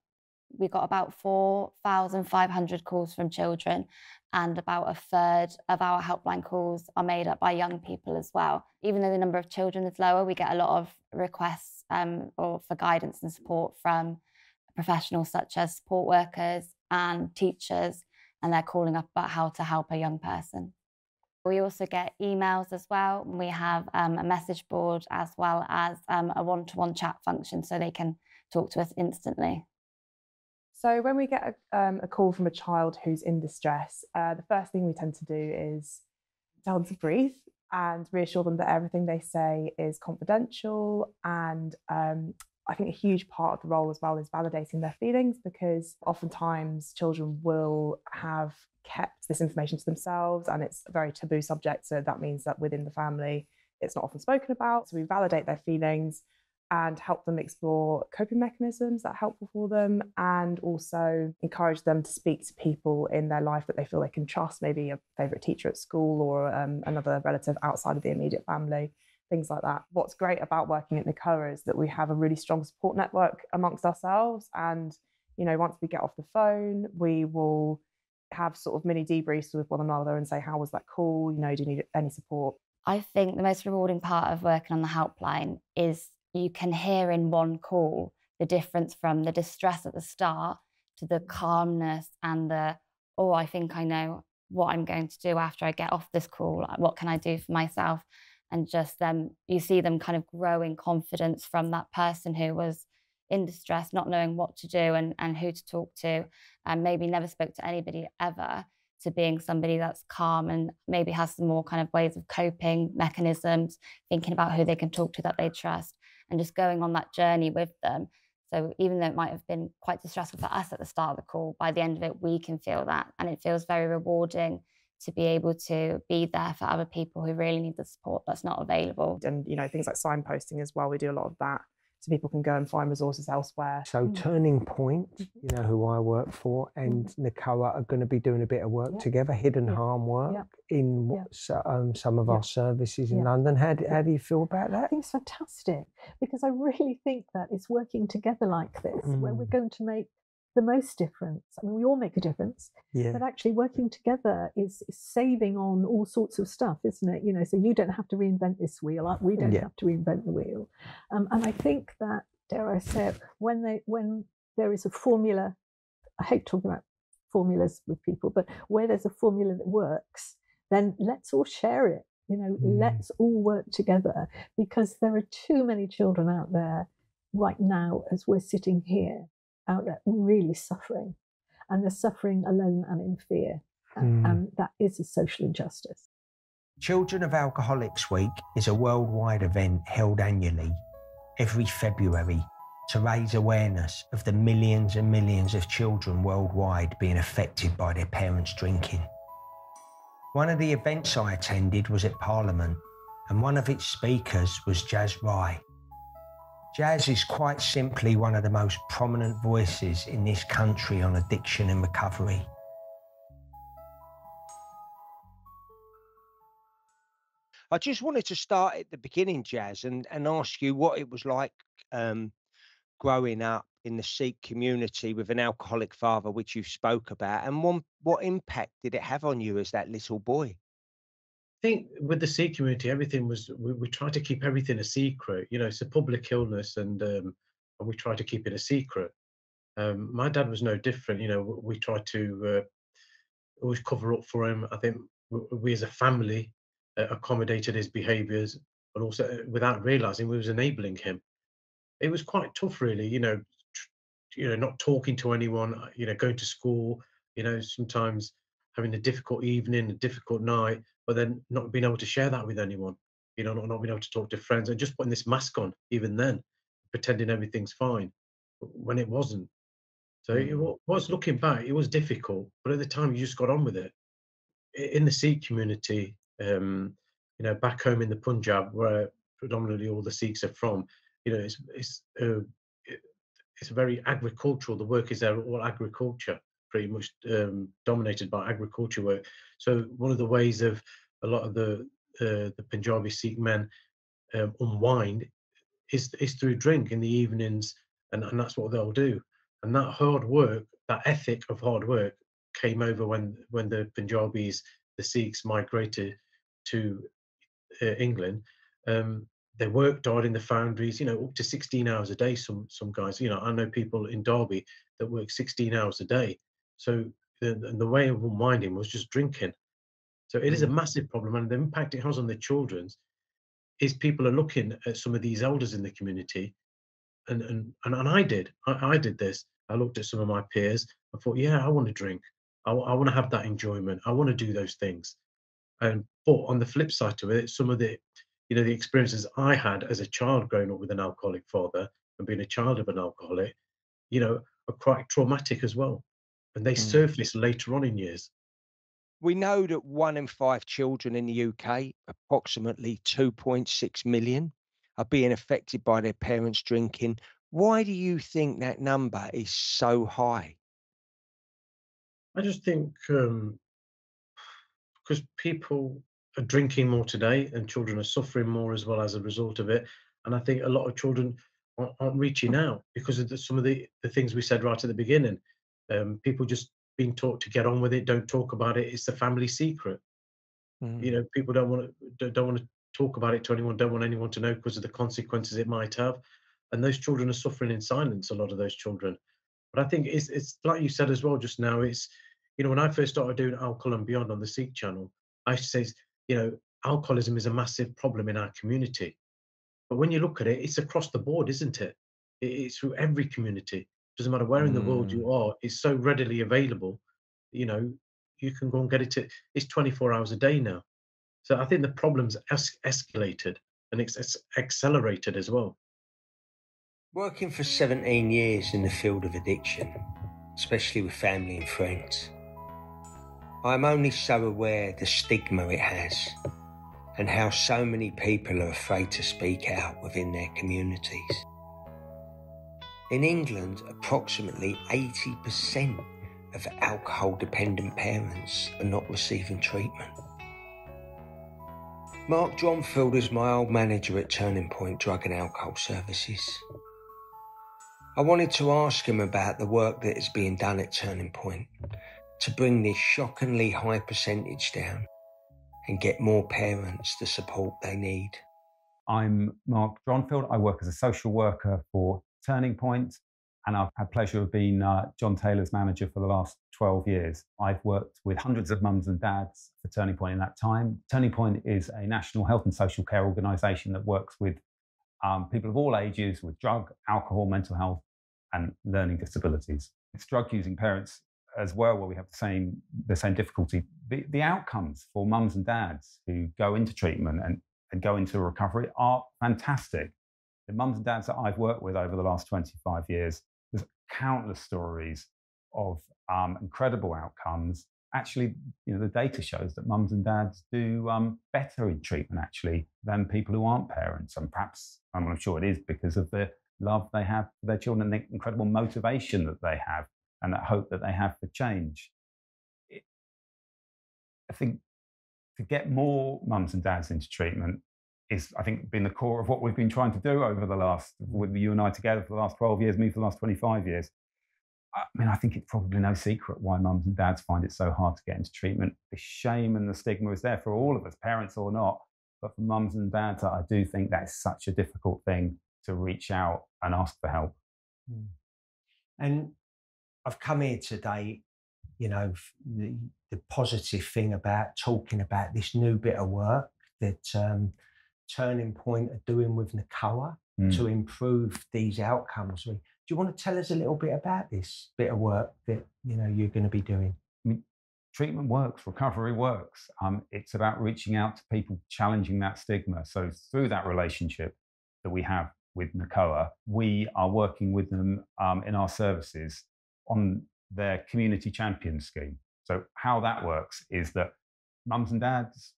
We got about 4,500 calls from children, and about a third of our helpline calls are made up by young people as well. Even though the number of children is lower, we get a lot of requests or for guidance and support from professionals such as support workers and teachers, and they're calling up about how to help a young person. We also get emails as well. We have a message board as well as a one-to-one chat function, so they can talk to us instantly. So when we get a call from a child who's in distress, the first thing we tend to do is tell them to breathe and reassure them that everything they say is confidential. And I think a huge part of the role as well is validating their feelings, because oftentimes children will have kept this information to themselves and it's a very taboo subject. So that means that within the family, it's not often spoken about. So we validate their feelings and help them explore coping mechanisms that are helpful for them, and also encourage them to speak to people in their life that they feel they can trust, maybe a favourite teacher at school or another relative outside of the immediate family, things like that. What's great about working at Nakura is that we have a really strong support network amongst ourselves, and once we get off the phone, we will have sort of mini debriefs with one another and say, how was that call? Do you need any support? I think the most rewarding part of working on the helpline is you can hear in one call the difference from the distress at the start to the calmness and I think I know what I'm going to do after I get off this call. What can I do for myself? And just you see them kind of grow in confidence from that person who was in distress, not knowing what to do and who to talk to, and maybe never spoke to anybody ever, to being somebody that's calm and maybe has some more kind of ways of coping mechanisms, thinking about who they can talk to that they trust, and just going on that journey with them. So even though it might have been quite distressful for us at the start of the call, by the end of it, we can feel that. And it feels very rewarding to be able to be there for other people who really need the support that's not available. And, things like signposting as well, we do a lot of that, so people can go and find resources elsewhere. So Turning Point, who I work for, and Nakura are going to be doing a bit of work together, hidden harm work in some of our services in London. How do you feel about that? I think it's fantastic, because I really think that it's working together like this, where we're going to make the most difference. I mean, we all make a difference, but actually working together is saving on all sorts of stuff, isn't it? So you don't have to reinvent this wheel. We don't have to reinvent the wheel. And I think that, dare I say it, when there is a formula, I hate talking about formulas with people, but where there's a formula that works, then let's all share it. Let's all work together, because there are too many children out there right now, as we're sitting here, out there really suffering, and they're suffering alone and in fear, and that is a social injustice. Children of Alcoholics Week is a worldwide event held annually every February to raise awareness of the millions and millions of children worldwide being affected by their parents' drinking. One of the events I attended was at Parliament, and one of its speakers was Jazz Rai. Jazz is quite simply one of the most prominent voices in this country on addiction and recovery. I just wanted to start at the beginning, Jazz, and ask you what it was like growing up in the Sikh community with an alcoholic father, which you spoke about, and what impact did it have on you as that little boy? I think with the Sikh community, everything was, we try to keep everything a secret. It's a public illness, and we try to keep it a secret. My dad was no different. We tried to always cover up for him. I think we as a family accommodated his behaviours, but also without realising we was enabling him. It was quite tough, really. Not talking to anyone. Going to school. Sometimes having a difficult evening, a difficult night, but then not being able to share that with anyone, not being able to talk to friends, and just putting this mask on, even then, pretending everything's fine, when it wasn't. So it was, looking back, it was difficult, but at the time you just got on with it. In the Sikh community, back home in the Punjab, where predominantly all the Sikhs are from, it's very agricultural. The work is there, all agriculture, pretty much dominated by agriculture work. So one of the ways of a lot of the Punjabi Sikh men unwind is through drink in the evenings, and that's what they'll do. And that hard work, that ethic of hard work, came over when the Punjabis, the Sikhs, migrated to England. They worked hard in the foundries, up to 16 hours a day. Some guys, I know people in Derby that work 16 hours a day. So the way of unwinding was just drinking. So it is a massive problem, and the impact it has on the children's is people are looking at some of these elders in the community, and I did this. I looked at some of my peers. I thought, yeah, I want to drink. I want to have that enjoyment. I want to do those things. But on the flip side to it, some of the experiences I had as a child growing up with an alcoholic father and being a child of an alcoholic, are quite traumatic as well. And they surface later on in years. We know that 1 in 5 children in the UK, approximately 2.6 million, are being affected by their parents drinking. Why do you think that number is so high? I just think because people are drinking more today, and children are suffering more as well as a result of it. And I think a lot of children aren't reaching out because of some of the things we said right at the beginning. People just being taught to get on with it, don't talk about it. It's the family secret. People don't want to talk about it to anyone, don't want anyone to know because of the consequences it might have. And those children are suffering in silence, a lot of those children. But I think it's like you said as well just now, it's, when I first started doing Alcohol and Beyond on the Sikh channel, I used to say, alcoholism is a massive problem in our community. But when you look at it, it's across the board, isn't it? It's through every community. Doesn't matter where in the world you are, it's so readily available. You can go and get it. It's 24 hours a day now. So I think the problem's escalated, and it's accelerated as well. Working for 17 years in the field of addiction, especially with family and friends, I'm only so aware the stigma it has and how so many people are afraid to speak out within their communities. In England, approximately 80% of alcohol-dependent parents are not receiving treatment. Mark Dronfield is my old manager at Turning Point Drug and Alcohol Services. I wanted to ask him about the work that is being done at Turning Point to bring this shockingly high percentage down and get more parents the support they need. I'm Mark Dronfield. I work as a social worker for Turning Point, and I've had the pleasure of being John Taylor's manager for the last 12 years. I've worked with hundreds of mums and dads for Turning Point in that time. Turning Point is a national health and social care organisation that works with people of all ages with drug, alcohol, mental health and learning disabilities. It's drug-using parents as well, where we have the same difficulty. The outcomes for mums and dads who go into treatment and go into recovery are fantastic. The mums and dads that I've worked with over the last 25 years, there's countless stories of incredible outcomes. Actually, the data shows that mums and dads do better in treatment actually than people who aren't parents. And perhaps, I'm sure it is because of the love they have for their children and the incredible motivation that they have and that hope that they have for change. I think to get more mums and dads into treatment is, I think, been the core of what we've been trying to do over the last, with you and I together for the last 12 years, me for the last 25 years. I think it's probably no secret why mums and dads find it so hard to get into treatment. The shame and the stigma is there for all of us, parents or not. But for mums and dads, I do think that's such a difficult thing to reach out and ask for help. And I've come here today, the positive thing about talking about this new bit of work that Turning Point are doing with NACOA to improve these outcomes. Do you want to tell us a little bit about this bit of work that you're going to be doing? treatment works, recovery works. It's about reaching out to people, challenging that stigma. So through that relationship that we have with NACOA, we are working with them in our services on their community champion scheme. So how that works is that mums and dads,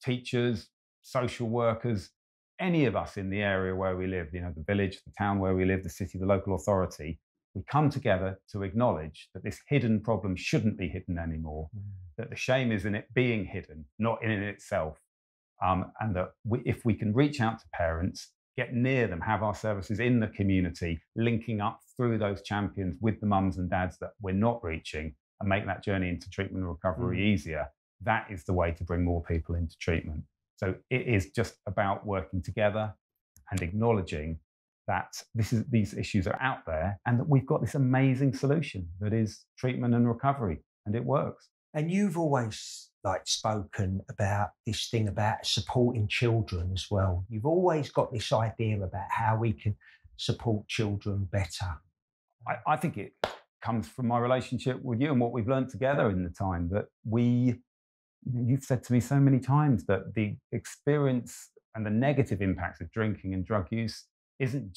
teachers, social workers, any of us in the area where we live, the village, the town where we live, the city, the local authority, we come together to acknowledge that this hidden problem shouldn't be hidden anymore, that the shame is in it being hidden, not in itself. And that if we can reach out to parents, get near them, have our services in the community, linking up through those champions with the mums and dads that we're not reaching, and make that journey into treatment and recovery easier, that is the way to bring more people into treatment. So it is just about working together and acknowledging that these issues are out there and that we've got this amazing solution that is treatment and recovery, and it works. And you've always spoken about this thing about supporting children as well. You've always got this idea about how we can support children better. I think it comes from my relationship with you and what we've learned together in the time that you've said to me so many times that the experience and the negative impacts of drinking and drug use isn't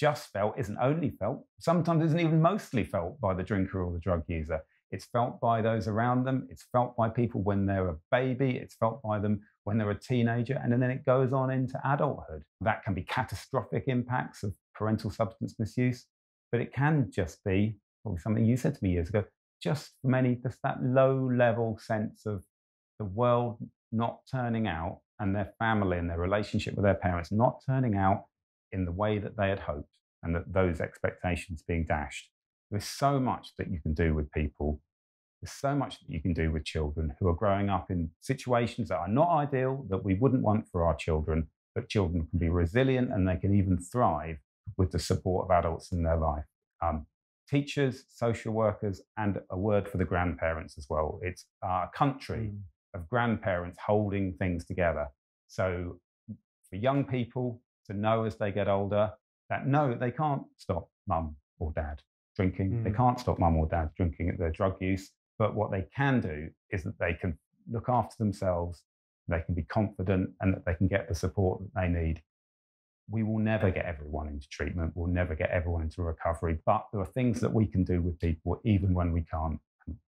only felt, sometimes isn't even mostly felt by the drinker or the drug user. It's felt by those around them. It's felt by people when they're a baby. It's felt by them when they're a teenager. And then it goes on into adulthood. That can be catastrophic impacts of parental substance misuse, but it can just be probably something you said to me years ago, just for many, just that low level sense of the world not turning out and their family and their relationship with their parents not turning out in the way that they had hoped, and that those expectations being dashed. There's so much that you can do with people. There's so much that you can do with children who are growing up in situations that are not ideal, that we wouldn't want for our children, but children can be resilient and they can even thrive with the support of adults in their life. Teachers, social workers, and a word for the grandparents as well. It's a country of grandparents holding things together. So for young people to know as they get older that no, they can't stop mum or dad drinking. They can't stop mum or dad drinking at their drug use. But what they can do is that they can look after themselves, they can be confident, and that they can get the support that they need. We will never get everyone into treatment. We'll never get everyone into recovery. But there are things that we can do with people even when we can't.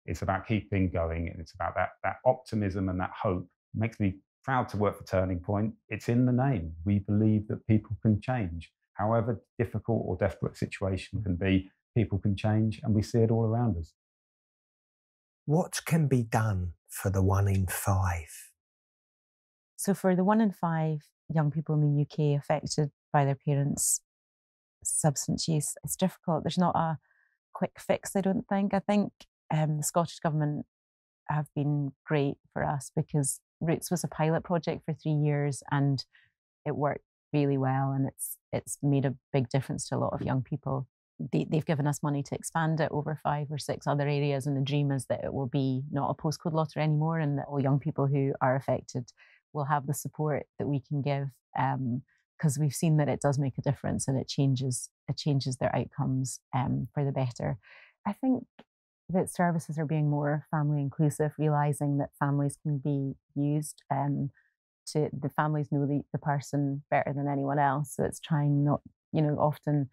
It's about keeping going, and it's about that optimism and that hope. It makes me proud to work for Turning Point. It's in the name. We believe that people can change. However difficult or desperate situation can be, people can change, and we see it all around us. What can be done for the 1 in 5? So for the 1 in 5 young people in the UK affected by their parents' substance use, it's difficult. There's not a quick fix, I don't think. I think the Scottish Government have been great for us because Roots was a pilot project for 3 years and it worked really well, and it's made a big difference to a lot of young people. They've given us money to expand it over 5 or 6 other areas, and the dream is that it will be not a postcode lottery anymore, and that all young people who are affected will have the support that we can give, because we've seen that it does make a difference and it changes their outcomes for the better. I think that services are being more family inclusive, realising that families can be used to the families know the person better than anyone else. So it's trying not, often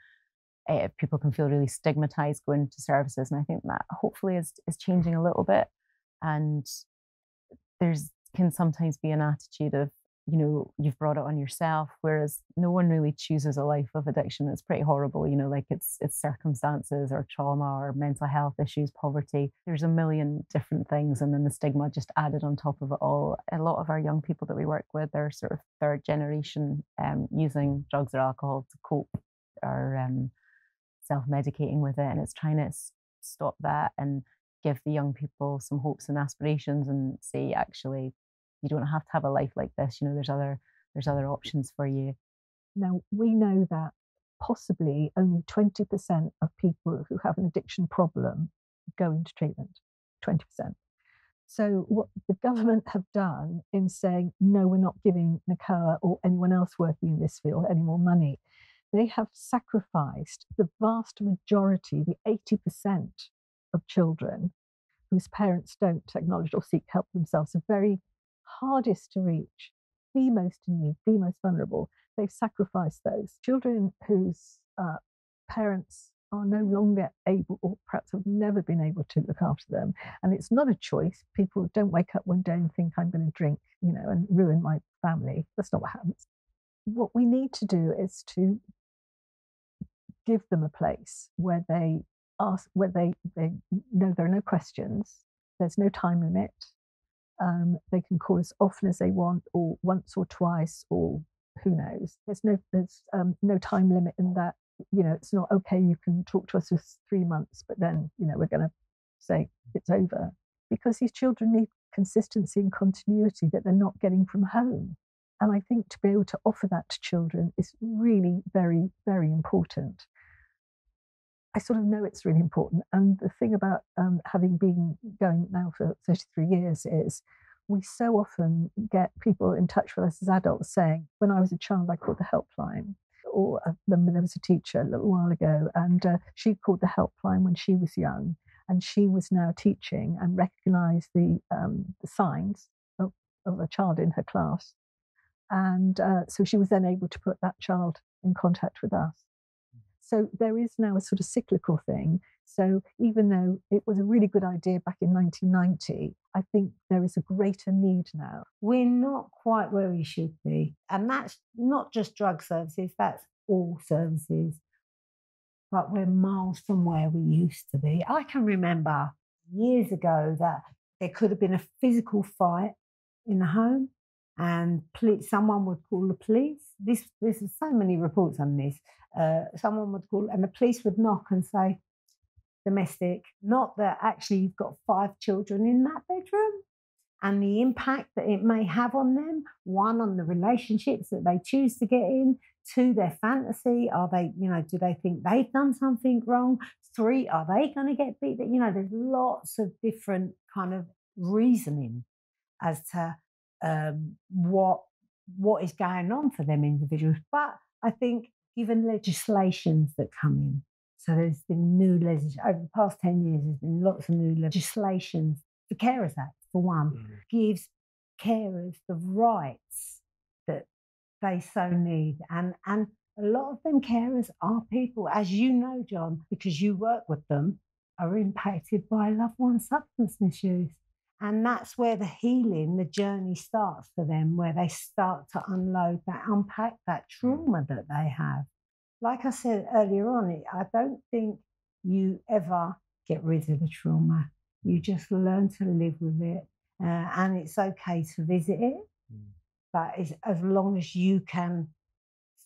people can feel really stigmatized going to services. And I think that hopefully is changing a little bit. And can sometimes be an attitude of, you've brought it on yourself, whereas no one really chooses a life of addiction. It's pretty horrible, like it's circumstances or trauma or mental health issues, poverty. There's a million different things, and then the stigma just added on top of it all. A lot of our young people that we work with are sort of third generation using drugs or alcohol to cope or self-medicating with it, and it's trying to stop that and give the young people some hopes and aspirations and say, actually, you don't have to have a life like this. There's other options for you. Now, we know that possibly only 20% of people who have an addiction problem go into treatment, 20%. So what the government have done in saying, no, we're not giving NACOA or anyone else working in this field any more money, they have sacrificed the vast majority, the 80% of children whose parents don't acknowledge or seek help themselves, are very hardest to reach, the most in need, the most vulnerable. They've sacrificed those. Children whose parents are no longer able, or perhaps have never been able to look after them. And it's not a choice. People don't wake up one day and think, I'm going to drink, and ruin my family. That's not what happens. What we need to do is to give them a place where they ask, where they know there are no questions, there's no time limit. They can call as often as they want, or once or twice, or who knows. There's no time limit in that. It's not okay. You can talk to us for 3 months, but then we're going to say it's over, because these children need consistency and continuity that they're not getting from home. And I think to be able to offer that to children is really very, very important. I sort of know it's really important. And the thing about having been going now for 33 years is we so often get people in touch with us as adults saying, when I was a child, I called the helpline. Or there was a teacher a little while ago, and she called the helpline when she was young, and she was now teaching and recognised the signs of a child in her class. And so she was then able to put that child in contact with us. So there is now a sort of cyclical thing. So even though it was a really good idea back in 1990, I think there is a greater need now. We're not quite where we should be. And that's not just drug services, that's all services. But we're miles from where we used to be. I can remember years ago that there could have been a physical fight in the home, and someone would call the police. There's so many reports on this. Someone would call, and the police would knock and say, domestic, not that actually you've got 5 children in that bedroom, and the impact that it may have on them. 1, on the relationships that they choose to get in. 2, their fantasy. Are they, do they think they've done something wrong? 3, are they going to get beat? There's lots of different kind of reasoning as to what is going on for them individuals. But I think given legislations that come in, so there's been new legislation over the past 10 years. There's been lots of new legislations. The Carers Act, for one, gives carers the rights that they so need, and a lot of them carers are people, as you know, John, because you work with them, are impacted by loved one's substance misuse. And that's where the healing, the journey starts for them, where they start to unpack that trauma that they have. Like I said earlier on, I don't think you ever get rid of the trauma. You just learn to live with it. And it's okay to visit it, but it's, as long as you can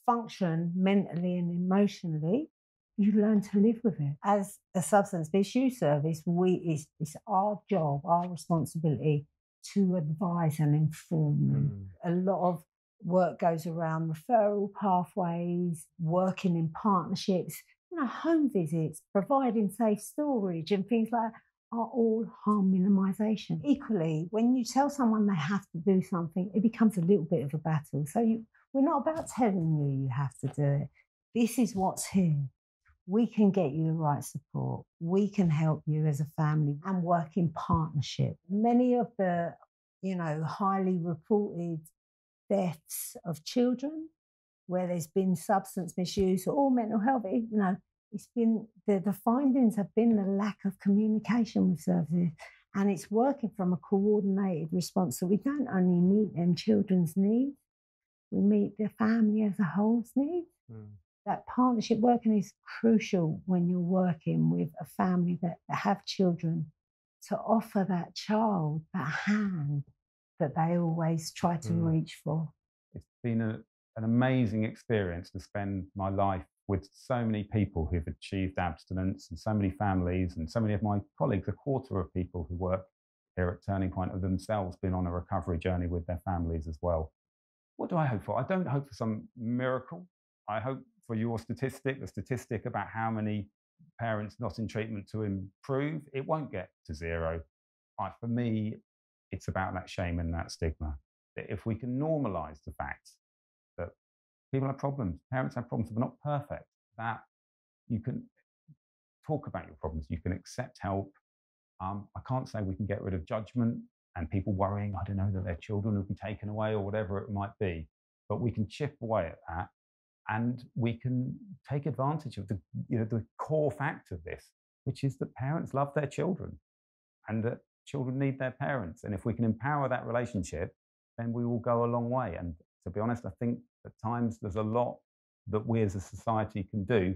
function mentally and emotionally, you learn to live with it. As a substance misuse service, it's our job, our responsibility to advise and inform them. A lot of work goes around referral pathways, working in partnerships, home visits, providing safe storage and things like that are all harm minimisation. Equally, when you tell someone they have to do something, it becomes a little bit of a battle. So we're not about telling you have to do it. This is what's here. We can get you the right support. We can help you as a family and work in partnership. Many of the, highly reported deaths of children where there's been substance misuse or mental health, it's been the findings have been the lack of communication with services, and it's working from a coordinated response. So we don't only meet them children's needs, we meet the family as a whole's needs. That partnership working is crucial when you're working with a family that have children, to offer that child that hand that they always try to reach for. It's been an amazing experience to spend my life with so many people who've achieved abstinence, and so many families, and so many of my colleagues. A quarter of people who work here at Turning Point have themselves been on a recovery journey with their families as well. What do I hope for? I don't hope for some miracle. I hope for your statistic, the statistic about how many parents not in treatment to improve. It won't get to 0. For me, it's about that shame and that stigma. If we can normalise the fact that people have problems, parents have problems, they're not perfect, that you can talk about your problems, you can accept help, I can't say we can get rid of judgment and people worrying, I don't know, that their children will be taken away or whatever it might be. But we can chip away at that, and we can take advantage of the core fact of this, which is that parents love their children and that children need their parents. And if we can empower that relationship, then we will go a long way. And to be honest, I think at times there's a lot that we as a society can do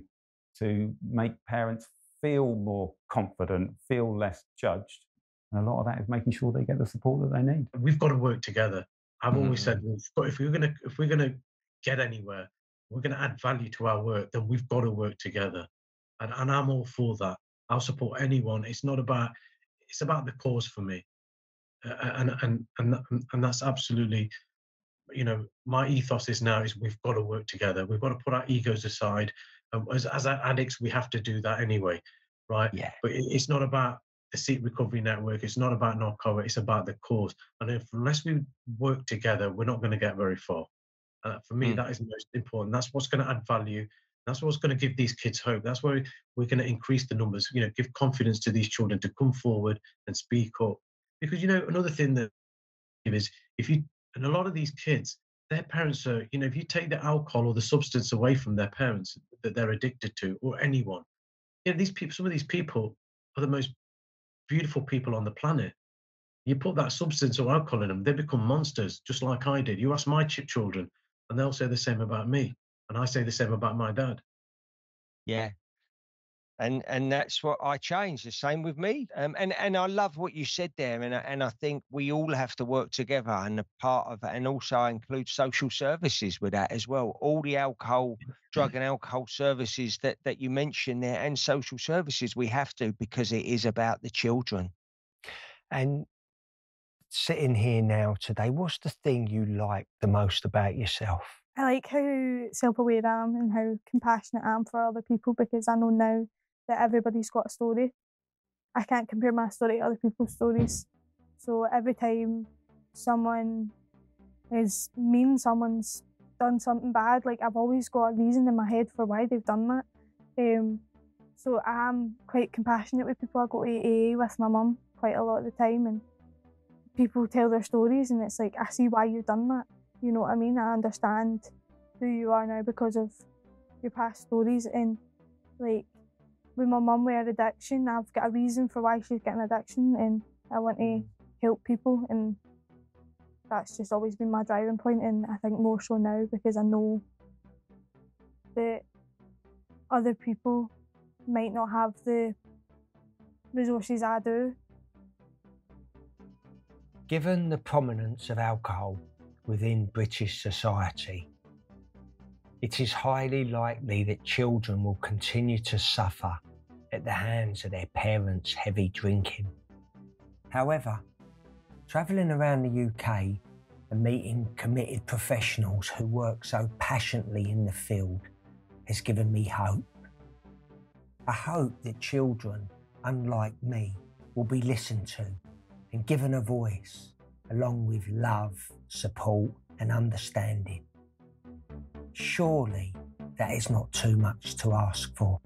to make parents feel more confident, feel less judged. And a lot of that is making sure they get the support that they need. We've got to work together. I've always said, if we're gonna get anywhere, we're gonna add value to our work, then we've got to work together. And I'm all for that. I'll support anyone. It's about the cause for me. And that's absolutely, my ethos is we've got to work together. We've got to put our egos aside. As addicts, we have to do that anyway, right? Yeah. But it's not about the Seek Recovery Network. It's not about Narcoa. It's about the cause. And unless we work together, we're not going to get very far. For me, that is most important. That's what's going to add value. That's what's going to give these kids hope. That's where we're going to increase the numbers, give confidence to these children to come forward and speak up. Because, another thing that is, and a lot of these kids, their parents are, if you take the alcohol or the substance away from their parents that they're addicted to, or anyone, these people, some of these people are the most beautiful people on the planet. You put that substance or alcohol in them, they become monsters, just like I did. You ask my children, and they'll say the same about me, and I say the same about my dad. Yeah. And that's what I changed. The same with me. And I love what you said there. And I think we all have to work together. And a part of it, and also I include social services with that as well. All the drug and alcohol services that you mentioned there, and social services, we have to, because it is about the children. And sitting here now today, what's the thing you like the most about yourself? I like how self-aware I am and how compassionate I am for other people, because I know now that everybody's got a story. I can't compare my story to other people's stories. So every time someone is mean, someone's done something bad, I've always got a reason in my head for why they've done that. So I'm quite compassionate with people. I go to AA with my mum quite a lot of the time, and people tell their stories, and it's like, I see why you've done that. You know what I mean? I understand who you are now because of your past stories. And with my mum with her addiction, I've got a reason for why she's getting addiction, and I want to help people, and that's just always been my driving point. And I think more so now, because I know that other people might not have the resources I do. Given the prominence of alcohol within British society, it is highly likely that children will continue to suffer at the hands of their parents' heavy drinking. However, travelling around the UK and meeting committed professionals who work so passionately in the field has given me hope. I hope that children, unlike me, will be listened to and given a voice, along with love, support and understanding. Surely that is not too much to ask for.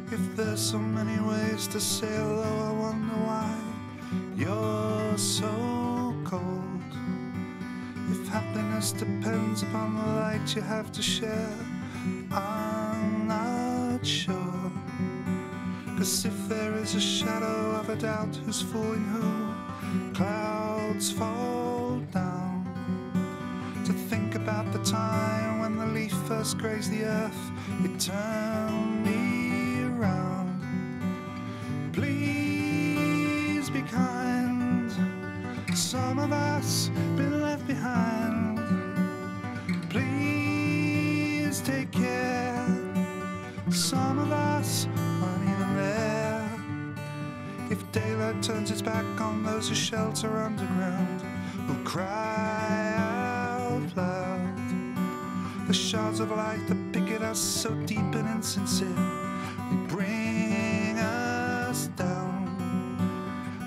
If there's so many ways to say hello, I wonder why you're so cold. If happiness depends upon the light you have to share, I'm not sure. 'Cause if there is a shadow of a doubt who's fooling who, clouds fall down. To think about the time when the leaf first grazed the earth, it turned me around. Please be kind. Some of us been left behind. Please take care. Some of us aren't even there. If daylight turns its back on those who shelter underground, we'll cry out loud. The shards of light that picket us so deep and insincere, they bring us down.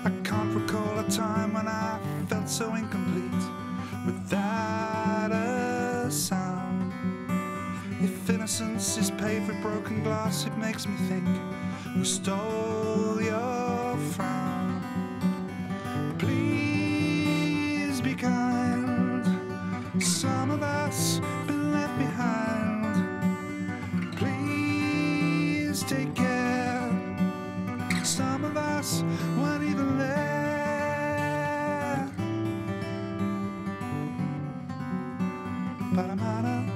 I can't recall a time when I felt so incomplete without a sound. If innocence is paved with broken glass, it makes me think, who stole your frown? Please be kind. Some of us been left behind. Please take care. Some of us weren't even there. But I'm out of